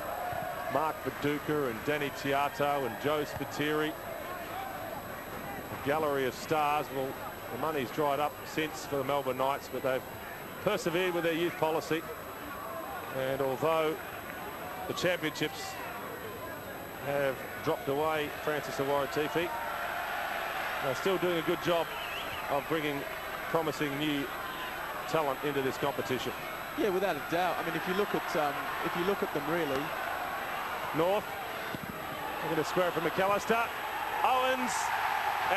Mark Viduka and Danny Tiato and Joe Spiteri. A gallery of stars. Well, the money's dried up since for the Melbourne Knights, but they've persevered with their youth policy. And although the championships have dropped away, Francis Awara-Tifi, they're still doing a good job of bringing promising new talent into this competition. Yeah, without a doubt. I mean, if you look at them really. North, looking to square it from Macallister. Owens,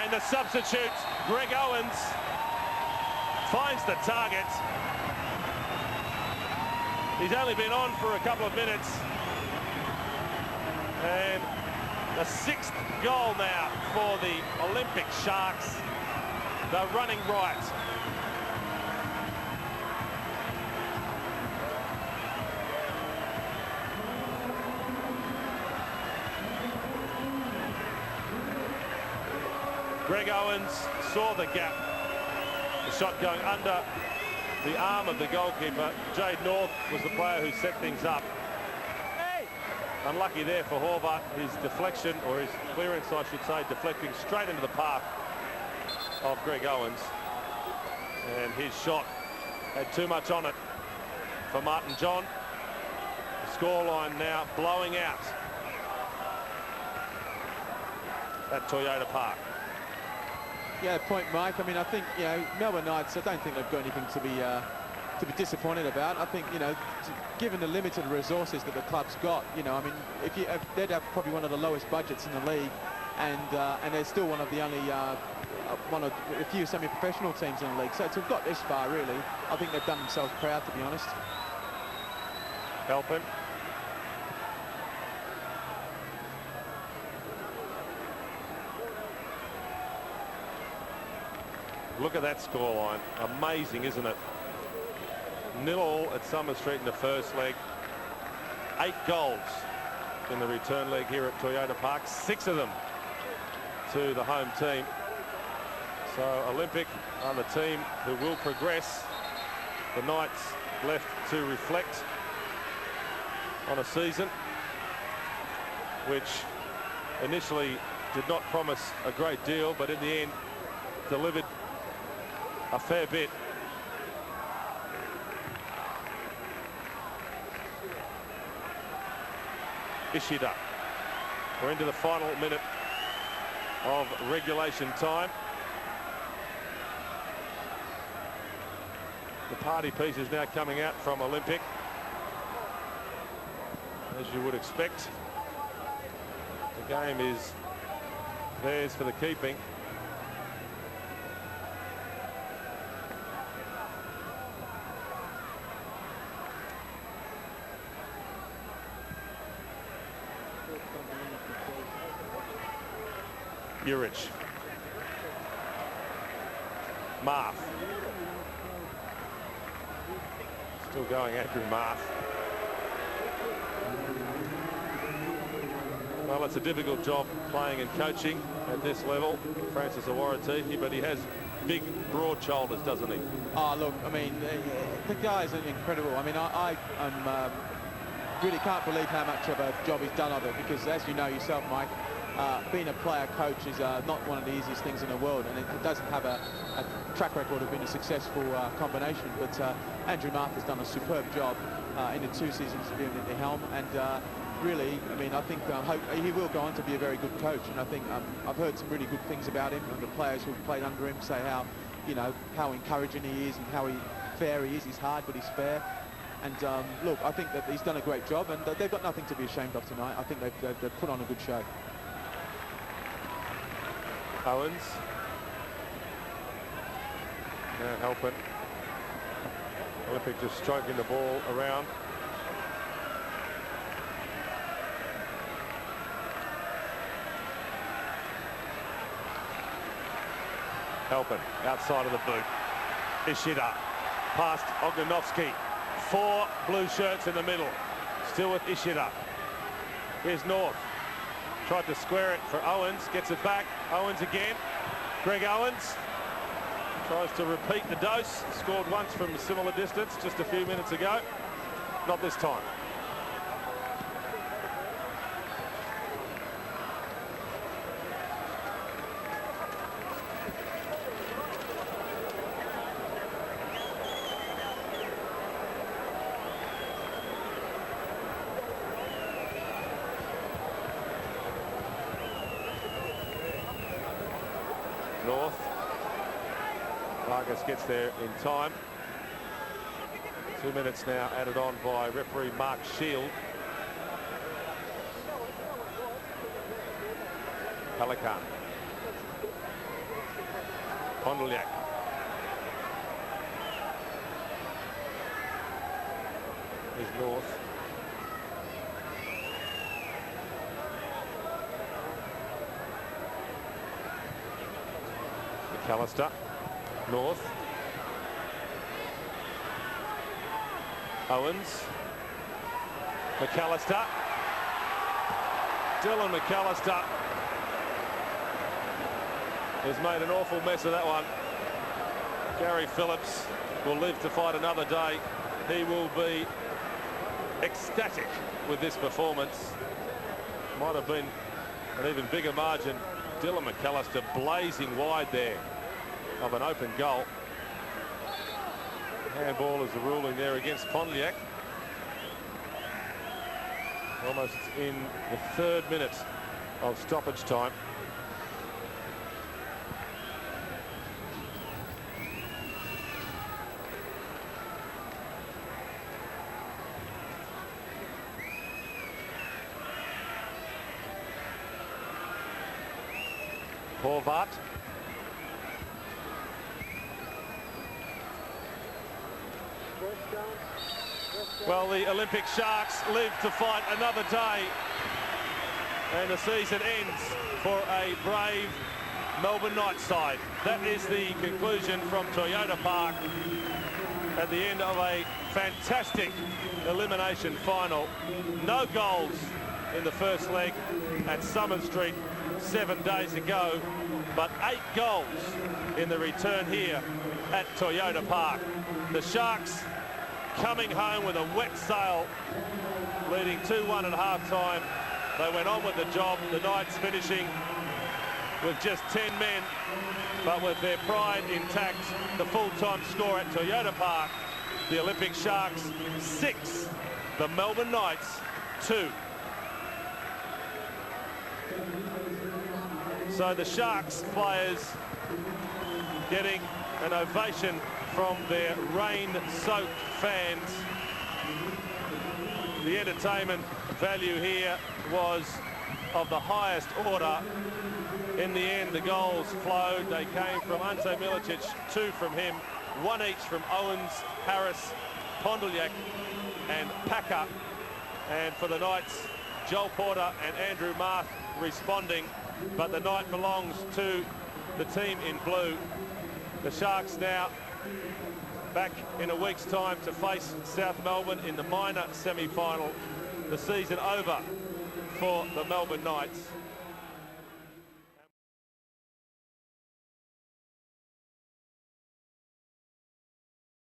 and the substitute, Greg Owens, finds the target. He's only been on for a couple of minutes. And the 6th goal now for the Olympic Sharks. They're running right. Greg Owens saw the gap. The shot going under the arm of the goalkeeper. Jade North was the player who set things up. Unlucky there for Horvat. His deflection, or his clearance, I should say, deflecting straight into the path of Greg Owens. And his shot had too much on it for Martin John. The scoreline now blowing out at Toyota Park. Yeah, point, Mike. I mean, I think, you know, Melbourne Knights, I don't think they've got anything to be disappointed about. I think, you know, given the limited resources that the club's got, you know, I mean, they'd have probably one of the lowest budgets in the league, and they're still one of the only one of a few semi-professional teams in the league. So to have got this far, really, I think they've done themselves proud, to be honest. Halpin. Look at that scoreline. Amazing, isn't it? 0-0 at Summer Street in the first leg. 8 goals in the return leg here at Toyota Park. 6 of them to the home team. So Olympic are the team who will progress. The Knights left to reflect on a season which initially did not promise a great deal, but in the end delivered a fair bit. Ishida. We're into the final minute of regulation time. The party piece is now coming out from Olympic, as you would expect. The game is theirs for the keeping. Juric. Marth. Still going, Andrew Marth. Well, it's a difficult job playing and coaching at this level, Francis Awaratihi, but he has big, broad shoulders, doesn't he? Oh, look, I mean, the guy's incredible. I mean, I really can't believe how much of a job he's done of it, because as you know yourself, Mike, being a player coach is not one of the easiest things in the world, and it doesn't have a track record of being a successful combination. But Andrew Marth has done a superb job in the 2 seasons being at the helm, and really, I mean, I think he will go on to be a very good coach, and I think I've heard some really good things about him, and the players who've played under him say how, you know, how encouraging he is and how fair he is. He's hard, but he's fair. And look, I think that he's done a great job, and they've got nothing to be ashamed of tonight. I think they've put on a good show. Owens. Now Halpin. Olympic just stroking the ball around. Halpin outside of the boot. Ishida past Ognenovski. 4 blue shirts in the middle. Still with Ishida. Here's North. Tried to square it for Owens. Gets it back. Owens again. Greg Owens tries to repeat the dose. Scored once from a similar distance just a few minutes ago. Not this time. North. Vargas gets there in time. 2 minutes now added on by referee Mark Shield. Pelican. Pondeljak. Here's North. Macallister. North. Owens. Macallister. Dylan Macallister has made an awful mess of that one. Gary Phillips will live to fight another day. He will be ecstatic with this performance. Might have been an even bigger margin. Dylan Macallister blazing wide there of an open goal. Handball is the ruling there against Pondeljak. Almost in the 3rd minute of stoppage time. Horvat. Well, the Olympic Sharks live to fight another day, and the season ends for a brave Melbourne Knights side. That is the conclusion from Toyota Park at the end of a fantastic elimination final. No goals in the first leg at Summer Street 7 days ago, but 8 goals in the return here at Toyota Park. The Sharks coming home with a wet sail, leading 2-1 at half-time. They went on with the job. The Knights finishing with just 10 men, but with their pride intact. The full-time score at Toyota Park, the Olympic Sharks 6, the Melbourne Knights 2. So the Sharks players getting an ovation from their rain-soaked fans. The entertainment value here was of the highest order. In the end, the goals flowed. They came from Ante Miličić, 2 from him, 1 each from Owens, Harris, Pondeljak and Packer. And for the Knights, Joel Porter and Andrew Marth responding, but the night belongs to the team in blue. The Sharks now back in a week's time to face South Melbourne in the minor semi-final. The season over for the Melbourne Knights.